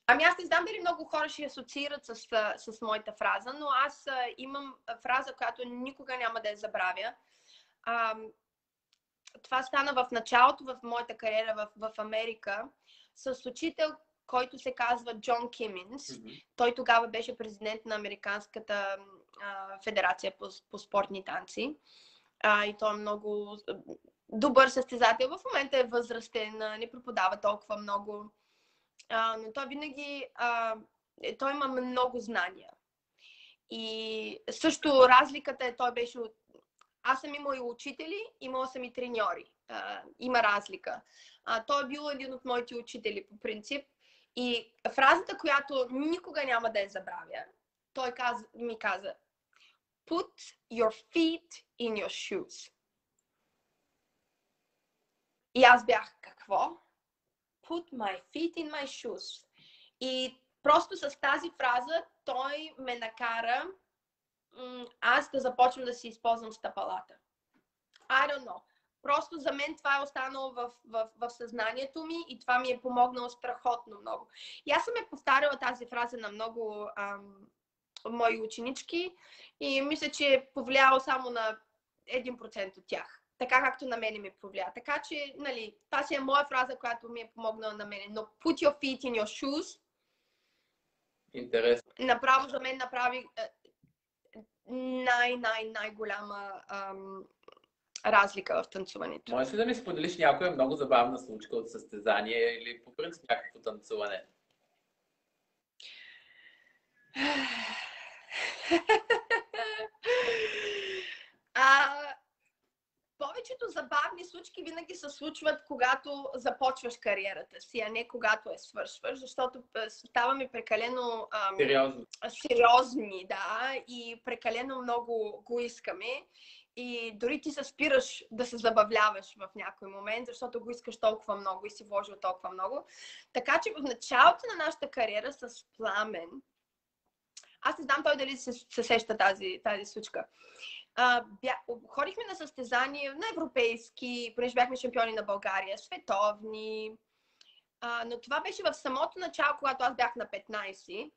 Аз не знам дали много хора ще асоциират с моята фраза, но аз имам фраза, която никога няма да я забравя. Това стана в началото в моята кариера в Америка с учител, който се казва Джон Киминс. Той тогава беше президент на Американската федерация по спортни танци. И той е много добър състезател. В момента е възрастен, не преподава толкова много. Но той винаги той има много знания. И също разликата е, той беше от... Аз съм имала и учители, имала съм и треньори. Има разлика. Той е бил един от моите учители по принцип. И фразата, която никога няма да я забравя, той ми каза: Put your feet in your shoes. И аз бях: какво? Put my feet in my shoes. И просто с тази фраза той ме накара аз да започвам да си използвам стъпалата. I don't know. Просто за мен това е останало в съзнанието ми и това ми е помогнало страхотно много. И аз съм повтаряла тази фраза на много мои ученички и мисля, че е повлияло само на 1% от тях. Така както на мене ми повлия. Така че, нали, това си е моя фраза, която ми е помогнала на мене. Но put your feet in your shoes. Интересно. Направо за мен направи най-голяма разлика в танцуването. Можеш ли да ми споделиш някоя много забавна случка от състезание или по принцип някакво танцуване? Повечето забавни случки винаги се случват, когато започваш кариерата си, а не когато я свършваш, защото ставаме прекалено сериозни, да, и прекалено много го искаме. И дори ти се спираш да се забавляваш в някой момент, защото го искаш толкова много и си вложил толкова много. Така че в началото на нашата кариера с Пламен, аз не знам той дали се сеща тази случка. Ходихме на състезания на европейски, понеже бяхме шампиони на България, световни. Но това беше в самото начало, когато аз бях на 15.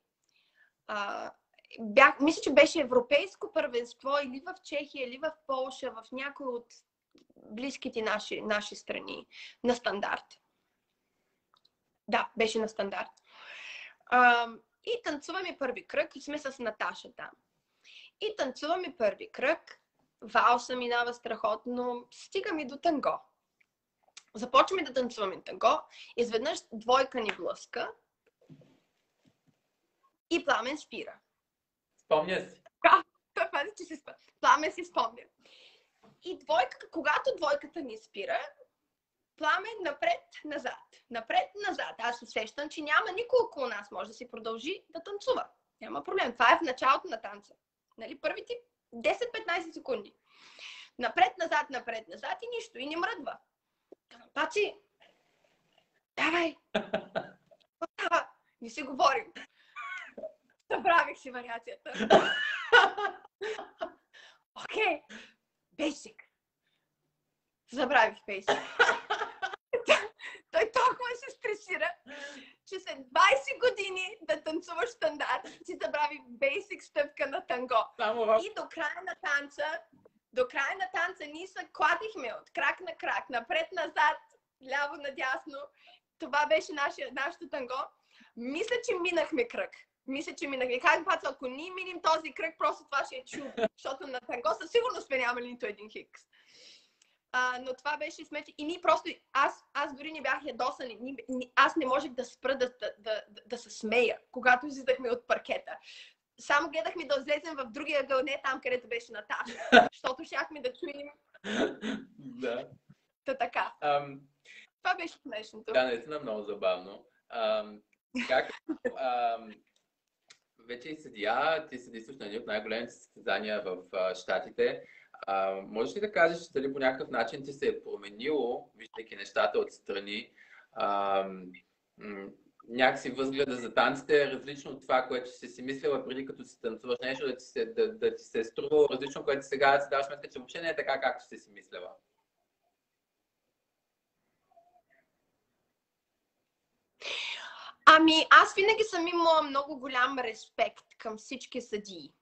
Мисля, че беше европейско първенство или в Чехия, или в Полша, в някои от близките наши страни на стандарт. Да, беше на стандарт. И танцуваме първи кръг и сме с Наташа там. И танцуваме първи кръг, валса минава страхотно, стигаме до танго. Започваме да танцуваме танго, изведнъж двойка ни блъска и Пламен спира. Спомня си. Той пази, че се Пламен си спомня. И когато двойката ни спира, Пламен напред-назад. Аз усещам, че няма никой около нас, може да си продължи да танцува. Няма проблем. Това е в началото на танца. Нали, първите 10-15 секунди. Напред-назад и нищо. И не мръдва. Паци, давай! Не си говорим. Забравих си вариацията. Окей. Basic. Забравих Basic. Той толкова се стресира, че след 20 години да танцуваш стандарт, си забрави Basic стъпка на танго. И до края на танца ние се кладихме от крак на крак, напред-назад, ляво-надясно. Това беше нашето танго. Мисля, че минахме кръг. Как паца, ако ние минем този кръг, просто това ще е чудо. Защото на танго със сигурност сме нямали нито един хикс. Но това беше смешно. И ние просто, аз дори не бях ядосан. Аз не можех да спра да се смея, когато излизахме от паркета. Само гледахме да излезем в другия ъгъл, не там, където беше Наташа. Защото щяхме да чуем. Да. Така. Това беше смешното. Да, наистина много забавно. Как вече и съдия, ти съдействаш на едни от най-големите състезания в Щатите. Можеш ли да кажеш дали по някакъв начин ти се е променило, виждайки нещата отстрани, някакси възгледа за танците е различно от това, което си мислила преди като си танцуваш, нещо да ти се е струвало различно, което сега да си даваш сметка, че въобще не е така, както си мислила? Аз винаги съм имала много голям респект към всички съдии.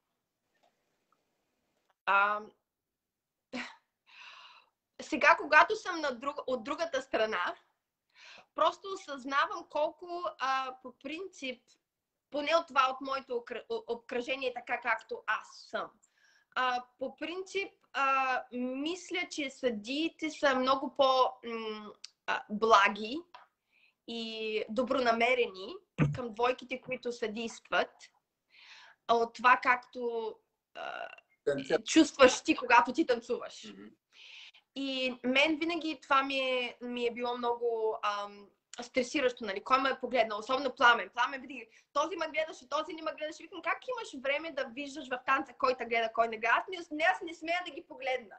Сега, когато съм от другата страна, просто осъзнавам колко по принцип, поне от моето обкръжение, така както аз съм. По принцип, мисля, че съдиите са много по-благи и добронамерени към двойките, които съдействат, от това както чувстваш ти, когато ти танцуваш. И мен винаги това ми е било много стресиращо, нали? Кой ме е погледнал, особено Пламен. Пламен винаги, този ме гледаше, този не ме гледаше. Викам, как имаш време да виждаш в танца кой те гледа, кой не гледа? Аз не смея да ги погледна.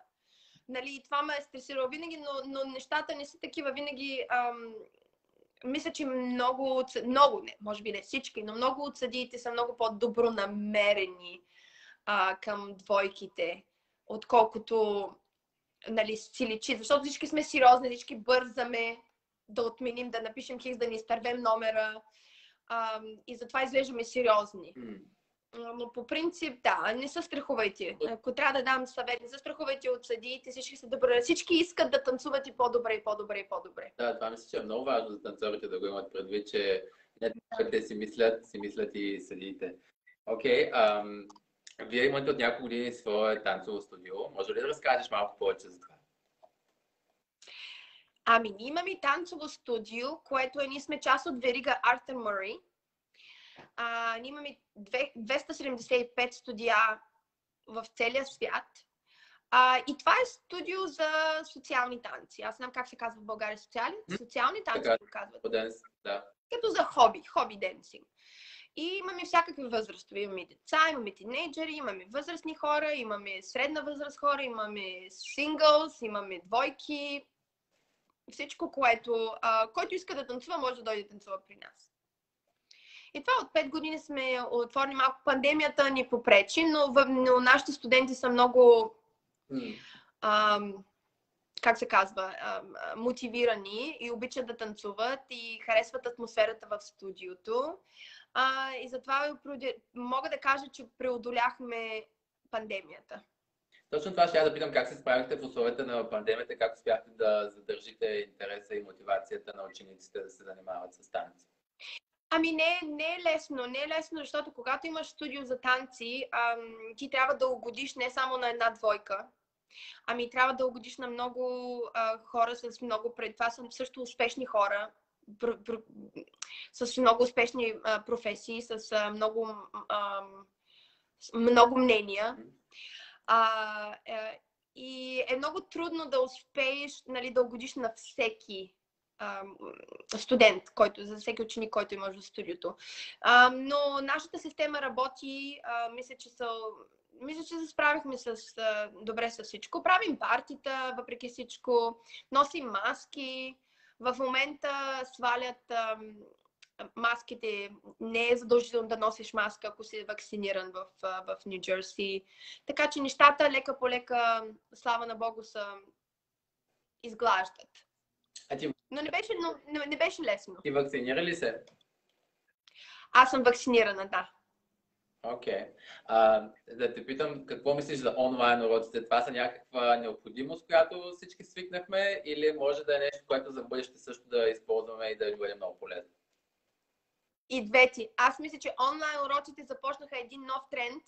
Нали? Това ме е стресирало винаги, но нещата не са такива. Винаги мисля, че много, не, може би не всички, но много от съдиите са много по-добронамерени към двойките, отколкото, нали, си личи. Защото всички сме сериозни, всички бързаме да отменим, да напишем хикс, да ни изтървем номера и затова изглеждаме сериозни. Но по принцип, да, не се страхувайте. Ако трябва да дам съвет, не се страхувайте от съдиите, всички са добре. Всички искат да танцуват и по-добре, и по-добре, и по-добре. Да, това мисля, че е много важно за танцорите да го имат предвид, че не това те си мислят и съдиите. Окей, вие имате от няколко години свое танцово студио. Може ли да разкажеш малко повече за това? Ние имаме танцово студио, което ние сме част от верига Arthur Murray. Ние имаме 275 студия в целия свят. И това е студио за социални танци. Аз не знам как се казва в България социални танци, го казват. Да. Като за хоби денсинг. И имаме всякакви възрастови. Имаме деца, имаме тинейджери, имаме възрастни хора, имаме средна възраст хора, имаме синглс, имаме двойки. Всичко, който иска да танцува, може да дойде да танцува при нас. И това от 5 години сме отворили малко. Пандемията ни попречи, но нашите студенти са много, как се казва, мотивирани и обичат да танцуват и харесват атмосферата в студиото. И затова мога да кажа, че преодоляхме пандемията. Точно това ще я да питам, как се справихте в условията на пандемията, как успяхте да задържите интереса и мотивацията на учениците да се занимават с танци? Не е лесно, защото когато имаш студио за танци, ти трябва да угодиш не само на една двойка, трябва да угодиш на много хора с много пред. Това са също успешни хора, с много успешни професии, с много мнения. И е много трудно да успееш, нали, да угодиш на всеки студент, за всеки ученик, който имаш в студиото. Но нашата система работи, мисля, че се справихме добре с всичко. Правим партита, въпреки всичко, носим маски. В момента свалят маските. Не е задължително да носиш маска, ако си вакциниран в Ню Джерси. Така че нещата лека по лека, слава на Богу, изглаждат. Но не беше лесно. Ти вакцинира ли се? Аз съм вакцинирана, да. Окей. Да те питам, какво мислиш за онлайн уроците? Това са някаква необходимост, която всички свикнахме, или може да е нещо, което за бъдеще също да използваме и да ни бъде много полезно? И двете. Аз мисля, че онлайн уроците започнаха един нов тренд,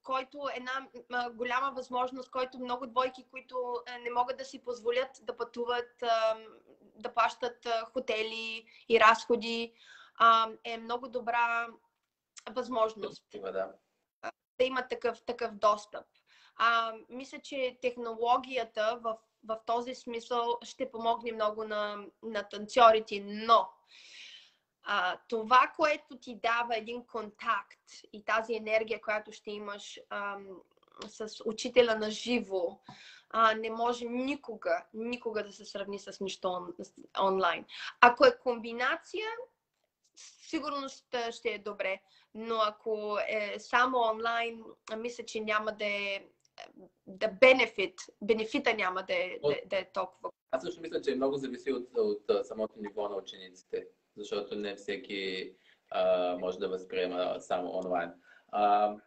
който е една голяма възможност, който много двойки, които не могат да си позволят да пътуват, да плащат хотели и разходи, е много добра възможност да имат такъв достъп. Мисля, че технологията в този смисъл ще помогне много на танцорите, но това, което ти дава един контакт и тази енергия, която ще имаш с учителя на живо, не може никога да се сравни с нищо онлайн. Ако е комбинация, сигурно ще е добре, но ако е само онлайн, мисля, че няма да е бенефита няма да е толкова. Аз също мисля, че много зависи от самото ниво на учениците, защото не всеки може да възприема само онлайн.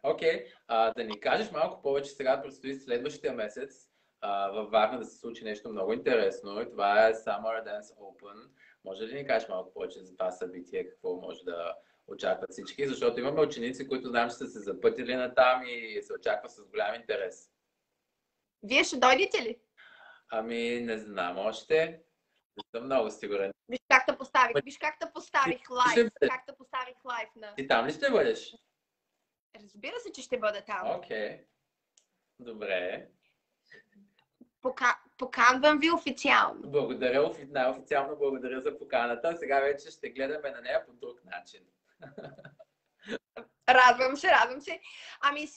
Окей, да ни кажеш малко повече, сега предстои следващия месец. във Варна да се случи нещо много интересно и това е Summer Dance Open. Може ли да ни кажеш малко повече за това събитие, какво може да очакват всички? Защото имаме ученици, които знам, че са се запътили на там и се очаква с голям интерес. Вие ще дойдете ли? Ами, не знам още. Не съм много сигурен. Виж как те поставих лайв. Как те поставих лайв на... Ти там ли ще бъдеш? Разбира се, че ще бъда там. Окей. Добре. Поканвам ви официално. Благодаря, най-официално благодаря за поканата. Сега вече ще гледаме на нея по друг начин. Радвам се. Ами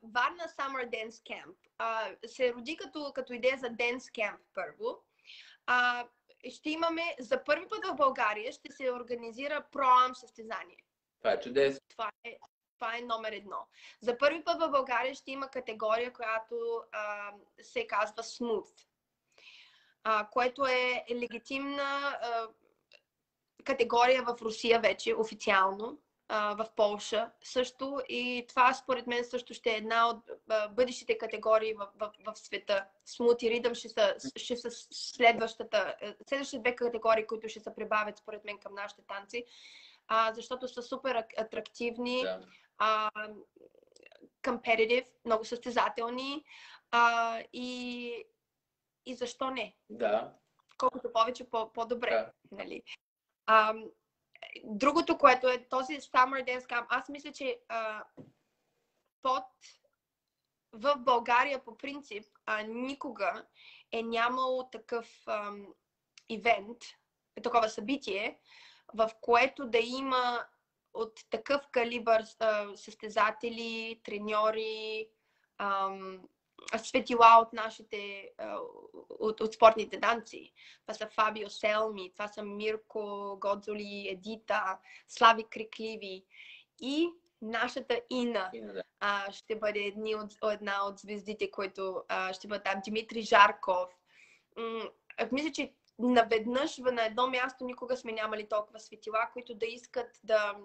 Варна Summer Dance Camp се роди като идея за Dance Camp първо. Ще имаме, за първи път в България ще се организира Pro-Am състезание. Това е чудесно. Това е номер 1. За първи път в България ще има категория, която се казва Smooth, което е легитимна категория в Русия вече официално, в Полша също, и това според мен също ще е една от бъдещите категории в света. Smooth и Rhythm ще са следващите две категории, които ще се прибавят според мен към нашите танци, защото са супер атрактивни, competitive, много състезателни и защо не? Да. Колкото повече, по-добре. Да. Нали? Другото, което е този Summer Dance Camp, аз мисля, че в България по принцип никога е нямало такъв ивент, такова събитие, в което да има от такъв калибър състезатели, треньори, светила от нашите, от спортните танци. Това са Фабио Селми, това са Мирко Годзоли, Едита, Слави Крикливи и нашата Ина. Ще бъде една от звездите, които ще бъде там. Димитри Жарков. Мисля, че наведнъж на едно място никога сме нямали толкова светила, които да искат да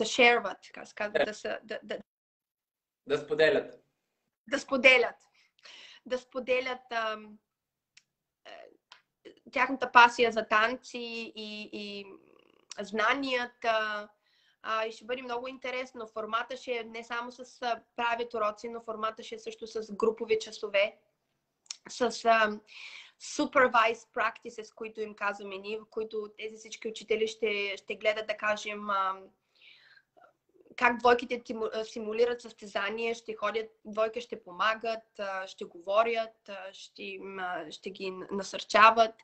шерват, да споделят. Да споделят тяхната пасия за танци и знанията. И ще бъде много интересно. Формата ще е не само с правят уроци, но формата ще е също с групови часове, с supervised practices, които им казваме ние, в които тези всички учители ще гледат, да кажем, как двойките симулират състезание, ще ходят, двойка ще помагат, ще говорят, ще ги насърчават.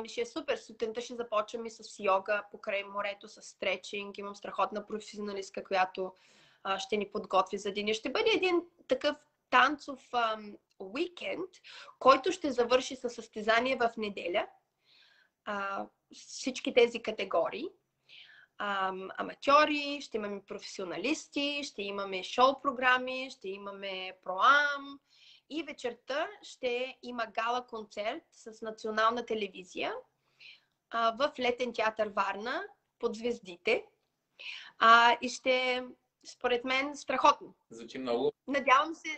Ще е супер. Сутринта ще започваме с йога покрай морето, с стречинг. Имам страхотна професионалистка, която ще ни подготви за деня. Ще бъде един такъв танцов уикенд, който ще завърши със състезание в неделя. Всички тези категории. Аматьори, ще имаме професионалисти, ще имаме шоу програми, ще имаме проам и вечерта ще има гала концерт с национална телевизия в Летен театър Варна под звездите. И ще, според мен, страхотно. Звучи много.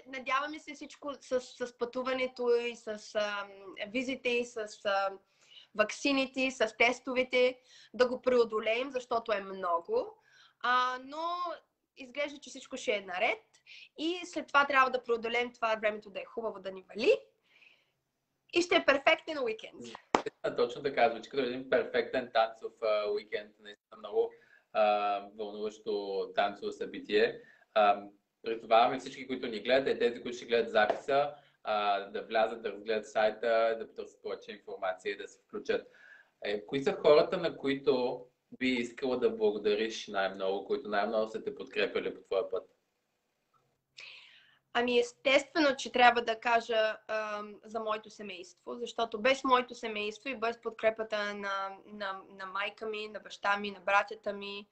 Надяваме се всичко с пътуването и с визите и с ваксините, с тестовете да го преодолеем, защото е много. Но изглежда, че всичко ще е наред. И след това трябва да преодолеем това времето да е хубаво да ни вали. И ще е перфектен уикенд. Точно така, звучи като един перфектен танцов уикенд. Наистина много вълнуващо танцово събитие. Призоваваме всички, които ни гледат и тези, които ще гледат записа, да влязат, да разгледат сайта, да потърсят повече информация и да се включат. Кои са хората, на които би искала да благодариш най-много, които най-много са те подкрепили по твоя път? Ами естествено, че трябва да кажа за моето семейство, защото без моето семейство и без подкрепата на майка ми, на баща ми, на братята ми,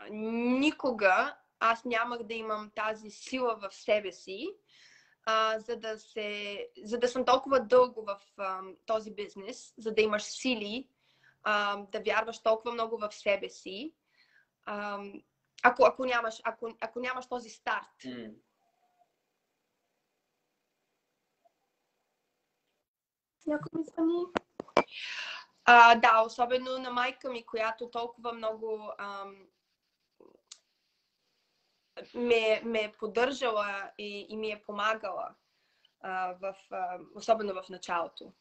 никога аз нямах да имам тази сила в себе си, за да съм толкова дълго в този бизнес, за да имаш сили, да вярваш толкова много в себе си ако нямаш този старт. Някой ми звъни. Да, особено на майка ми, която толкова много ме е поддържала и ми е помагала, особено в началото.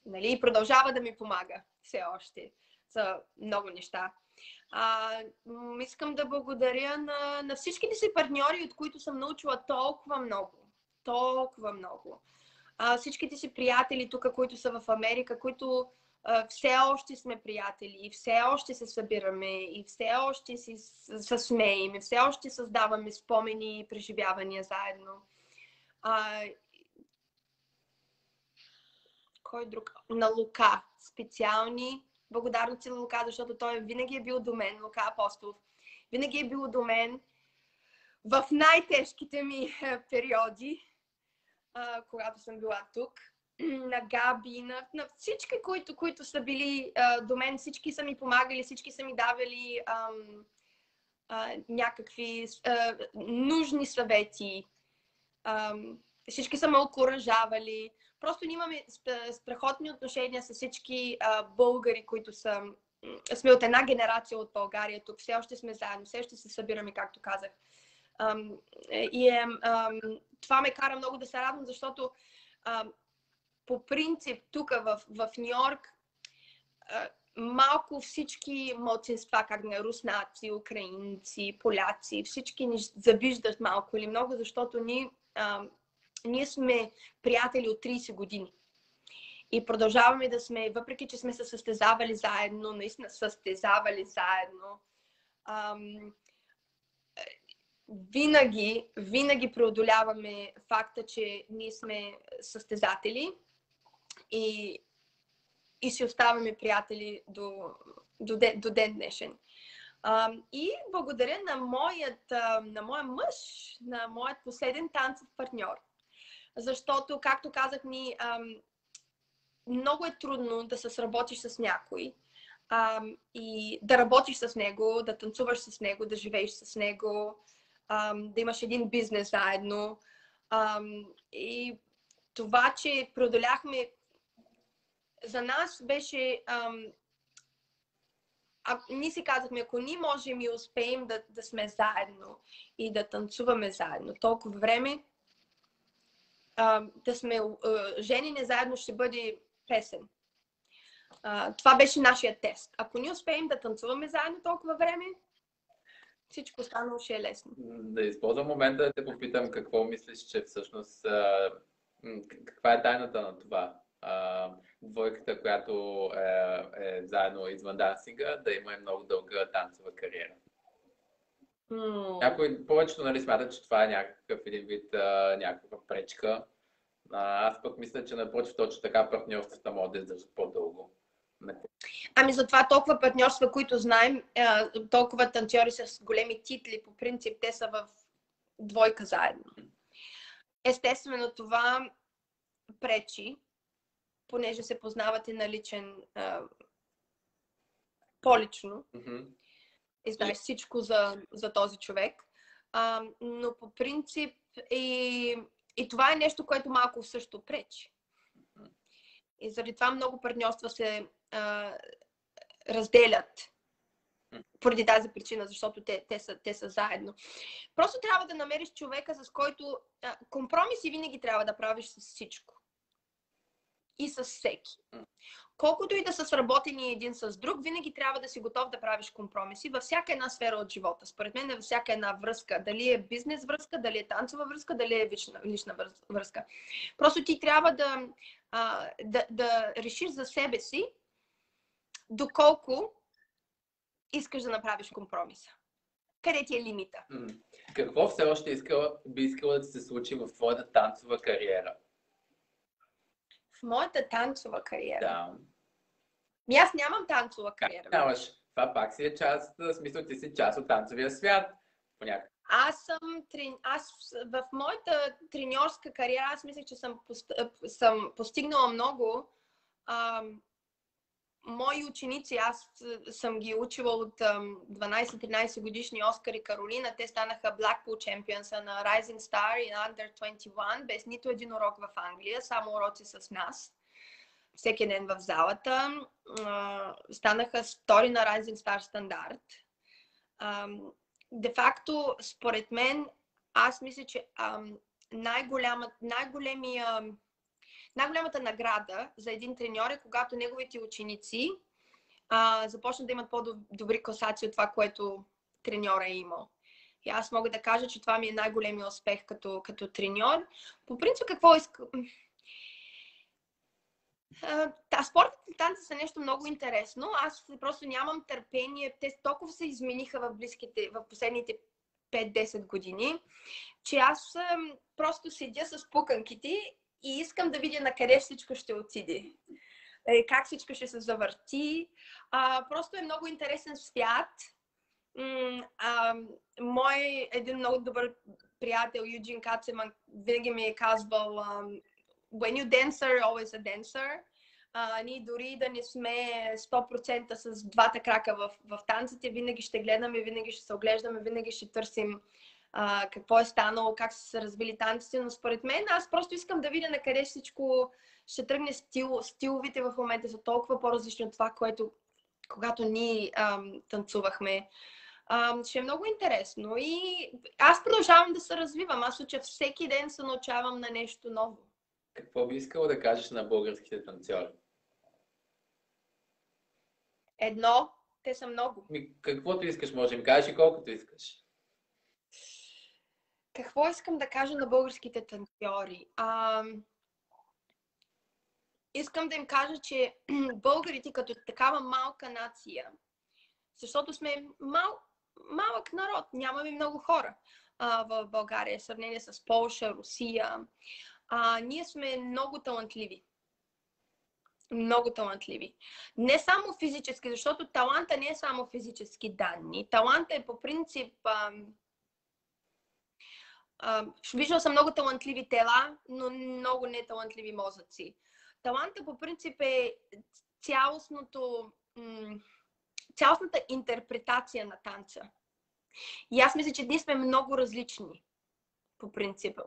Нали? И продължава да ми помага все още за много неща. Искам да благодаря на всичките си партньори, от които съм научила толкова много. Толкова много. Всичките си приятели тук, които са в Америка, които все още сме приятели и все още се събираме и все още се смеем и все още създаваме спомени и преживявания заедно. Кой друг? На Лука. Специални благодарности на Лука, защото той винаги е бил до мен, Лука Апостолов. Винаги е бил до мен в най-тежките ми периоди, когато съм била тук. На Габи, на всички, които са били до мен, всички са ми помагали, всички са ми давали някакви нужни съвети. Всички са ме окуражавали. Просто имаме страхотни отношения с всички българи, които сме от една генерация от България. Тук все още сме заедно, все още се събираме, както казах. Това ме кара много да се радвам, защото по принцип тук в Нью-Йорк малко всички малцинства, как на руснаци, украинци, поляци, всички ни завиждат малко или много, защото ние сме приятели от 30 години. И продължаваме да сме, въпреки че сме се състезавали заедно, наистина състезавали заедно, винаги преодоляваме факта, че ние сме състезатели и си оставаме приятели до ден днешен. И благодаря на моя мъж, на моят последен танцов партньор. Защото, както казах ми, много е трудно да се сработиш с някой и да работиш с него, да танцуваш с него, да живееш с него, да имаш един бизнес заедно. И това, че преодоляхме, за нас беше... ние си казахме, ако ние можем и успеем да сме заедно и да танцуваме заедно толкова време, да сме женени заедно ще бъде песен. Това беше нашия тест. Ако ние успеем да танцуваме заедно толкова време, всичко останало ще е лесно. Да използвам момента да те попитам какво мислиш, че всъщност каква е тайната на това? Двойката, която е заедно извън дансинга, да има много дълга танцова кариера. Повечето смятат, че това е някакъв един вид някаква пречка. Аз пък мисля, че напротив, точно така партньорствата могат да издържат по-дълго. Затова толкова партньорства, които знаем, толкова танцори с големи титли, по принцип, те са в двойка заедно. Естествено, това пречи, понеже се познавате на личен, по-лично. И знаеш всичко за този човек. Но по принцип и това е нещо, което малко също пречи. И заради това много партньорства се разделят. Поради тази причина, защото те са заедно. Просто трябва да намериш човека, с който компромиси винаги трябва да правиш с всичко. И с всеки. Колкото и да са сработени един с друг, винаги трябва да си готов да правиш компромиси във всяка една сфера от живота. Според мен във всяка една връзка. Дали е бизнес връзка, дали е танцова връзка, дали е лична връзка. Просто ти трябва да решиш за себе си доколко искаш да направиш компромиса. Къде ти е лимита? Какво все още би искала да се случи в твоята танцова кариера? В моята танцова кариера? Да. Аз нямам танцова кариера. Нямаш. Това пак си е част, в смисъл ти си част от танцовия свят. Понякога. Аз в моята треньорска кариера, аз мисля, че съм постигнала много мои ученици, аз съм ги учила от 12-13 годишни Оскар и Каролина. Те станаха Blackpool Champions на Rising Star и Under 21, без нито един урок в Англия, само уроци с нас. Всеки ден в залата. Станаха втори на Rising Star стандарт. Де факто, според мен, аз мисля, че най-голямата награда за един треньор е когато неговите ученици започнат да имат по-добри класации от това, което треньора е имал. И аз мога да кажа, че това ми е най-големият успех като треньор. По принцип, какво искам? Спортните танци са нещо много интересно. Аз просто нямам търпение. Те толкова се измениха в последните 5-10 години, че аз просто седя с пуканките и искам да видя на къде всичко ще отиде. Как всичко ще се завърти. Просто е много интересен свят. Мой един много добър приятел, Юджин Кацеман, винаги ми е казвал when you dancer, always a dancer. Ние дори да не сме 100% с двата крака в танците, винаги ще гледаме, винаги ще се оглеждаме, винаги ще търсим какво е станало, как са се развили танците, но според мен аз просто искам да видя на къде всичко ще тръгне. Стиловите в момента са толкова по-различни от това, което когато ние танцувахме. Ще е много интересно и аз продължавам да се развивам. Аз уча всеки ден, се научавам на нещо ново. Какво би искала да кажеш на българските танцори? Едно, те са много. Каквото искаш, може да им кажеш и колкото искаш. Какво искам да кажа на българските танцори? Искам да им кажа, че българите като такава малка нация, защото сме малък народ, нямаме много хора в България, в сравнение с Полша, Русия. Ние сме много талантливи. Много талантливи. Не само физически, защото таланта не е само физически данни. Таланта е по принцип... виждал съм много талантливи тела, но много неталантливи мозъци. Таланта по принцип е цялостната интерпретация на танца. И аз мисля, че ние сме много различни. По принцип.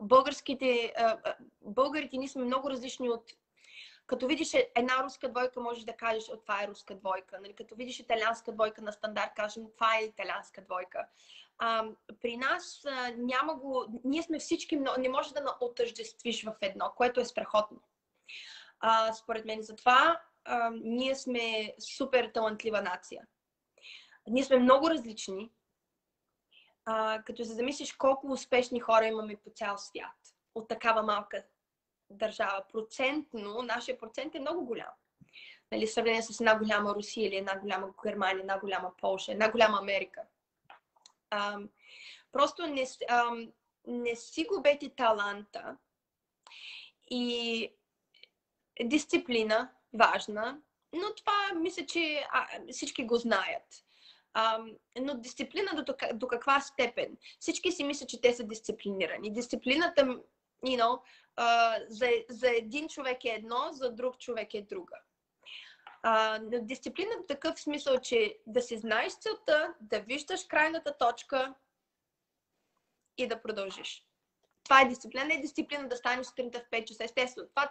Българите ние сме много различни от... Като видиш една руска двойка, можеш да кажеш, това е руска двойка. Нали? Като видиш италианска двойка на стандарт, кажем, това е италианска двойка. При нас ние сме всички, не можеш да отъждествиш в едно, което е страхотно. Според мен затова ние сме супер талантлива нация. Ние сме много различни. Като се замислиш колко успешни хора имаме по цял свят от такава малка държава. Процентно, нашия процент е много голям. Нали, в сравнение с една голяма Русия или една голяма Германия, една голяма Полша, една голяма Америка. Просто не си губете таланта и дисциплина, важна, но това мисля, че всички го знаят. Но дисциплина до каква степен? Всички си мислят, че те са дисциплинирани. Дисциплината, за един човек е едно, за друг човек е друга. Но дисциплина в такъв смисъл, че да си знаеш целта, да виждаш крайната точка и да продължиш. Това е дисциплина. Не е дисциплина да станеш сутринта в 5 часа. Естествено, това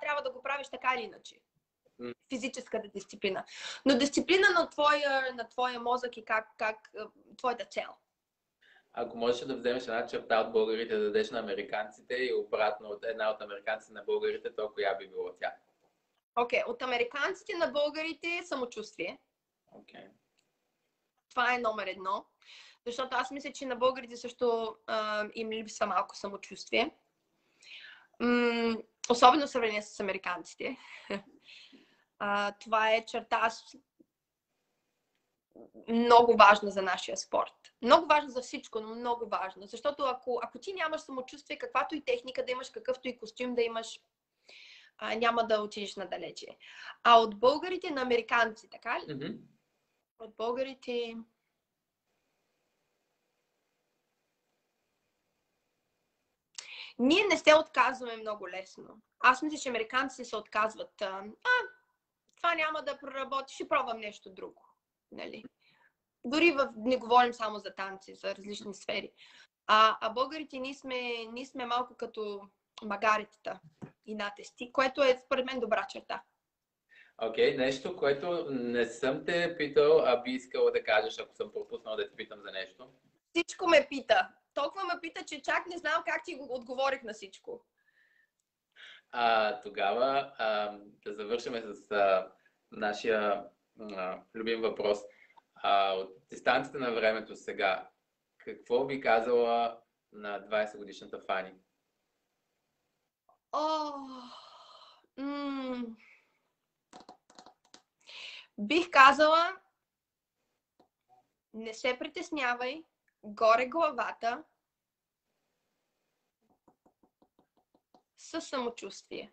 трябва да го правиш така или иначе. Физическата дисциплина. Но дисциплина на твоя мозък и как твоята цел. Ако можеш да вземеш една черта от българите, да дадеш на американците и обратно от една от американците на българите, то коя би било тя? От американците на българите самочувствие. Това е номер едно. Защото аз мисля, че на българите също им липсва малко самочувствие. Особено в сравнение с американците. Това е черта много важна за нашия спорт. Много важна за всичко, но много важна. Защото ако ти нямаш самочувствие, каквато и техника да имаш, какъвто и костюм да имаш, няма да отидеш надалече. А от българите на американци, така ли? Mm-hmm. От българите... Ние не се отказваме много лесно. Аз мисля, че американците се отказват. това няма да проработи, ще пробвам нещо друго. Нали? Дори не говорим само за танци, за различни сфери. А българите ние сме малко като магаретата и натести, което е според мен добра черта. Окей, нещо, което не съм те питал, а би искала да кажеш, ако съм пропуснал да те питам за нещо. Всичко ме пита. Толкова ме пита, че чак не знам как ти го отговорих на всичко. Тогава да завършим с нашия любим въпрос. От дистанцията на времето сега, какво би казала на 20 годишната Фани? Бих казала, не се притеснявай, горе главата, със самочувствие.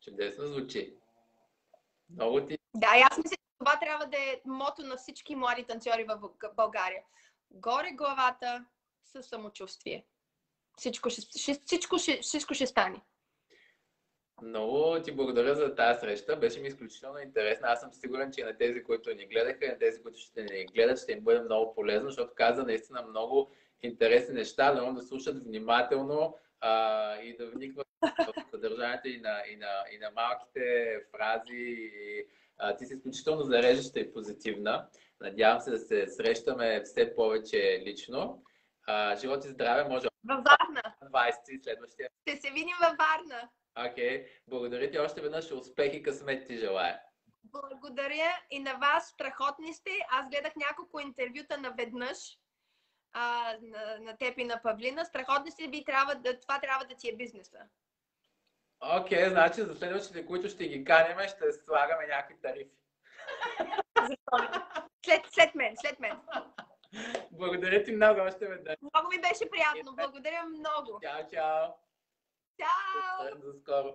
Чудесно звучи. Много ти... Да, и аз мисля, че това трябва да е мото на всички млади танцори в България. Горе главата, със самочувствие. Всичко ще стане. Много ти благодаря за тази среща. Беше ми изключително интересна. Аз съм сигурен, че на тези, които ни гледаха, и на тези, които ще ни гледат, ще им бъде много полезно, защото каза наистина много интересни неща, да могат да слушат внимателно и да вникват в съдържанието и на малките фрази. Ти си изключително зареждаща и позитивна. Надявам се да се срещаме все повече лично. Живот и здраве, може във Варна. 20 следващия. Ще се видим във Варна. Окей. Благодаря ти още веднъж. Успех и късмет ти желая. Благодаря и на вас. Страхотни сте. Аз гледах няколко интервюта наведнъж на теб и на Павлина. Страхотни сте. Това трябва да ти е бизнеса. Окей, значи за следващите, които ще ги каним, ще слагаме някакви тарифи. След мен. Благодаря ти много още веднъж. Много ми беше приятно. Благодаря много. Чао, чао. Чао! До скоро.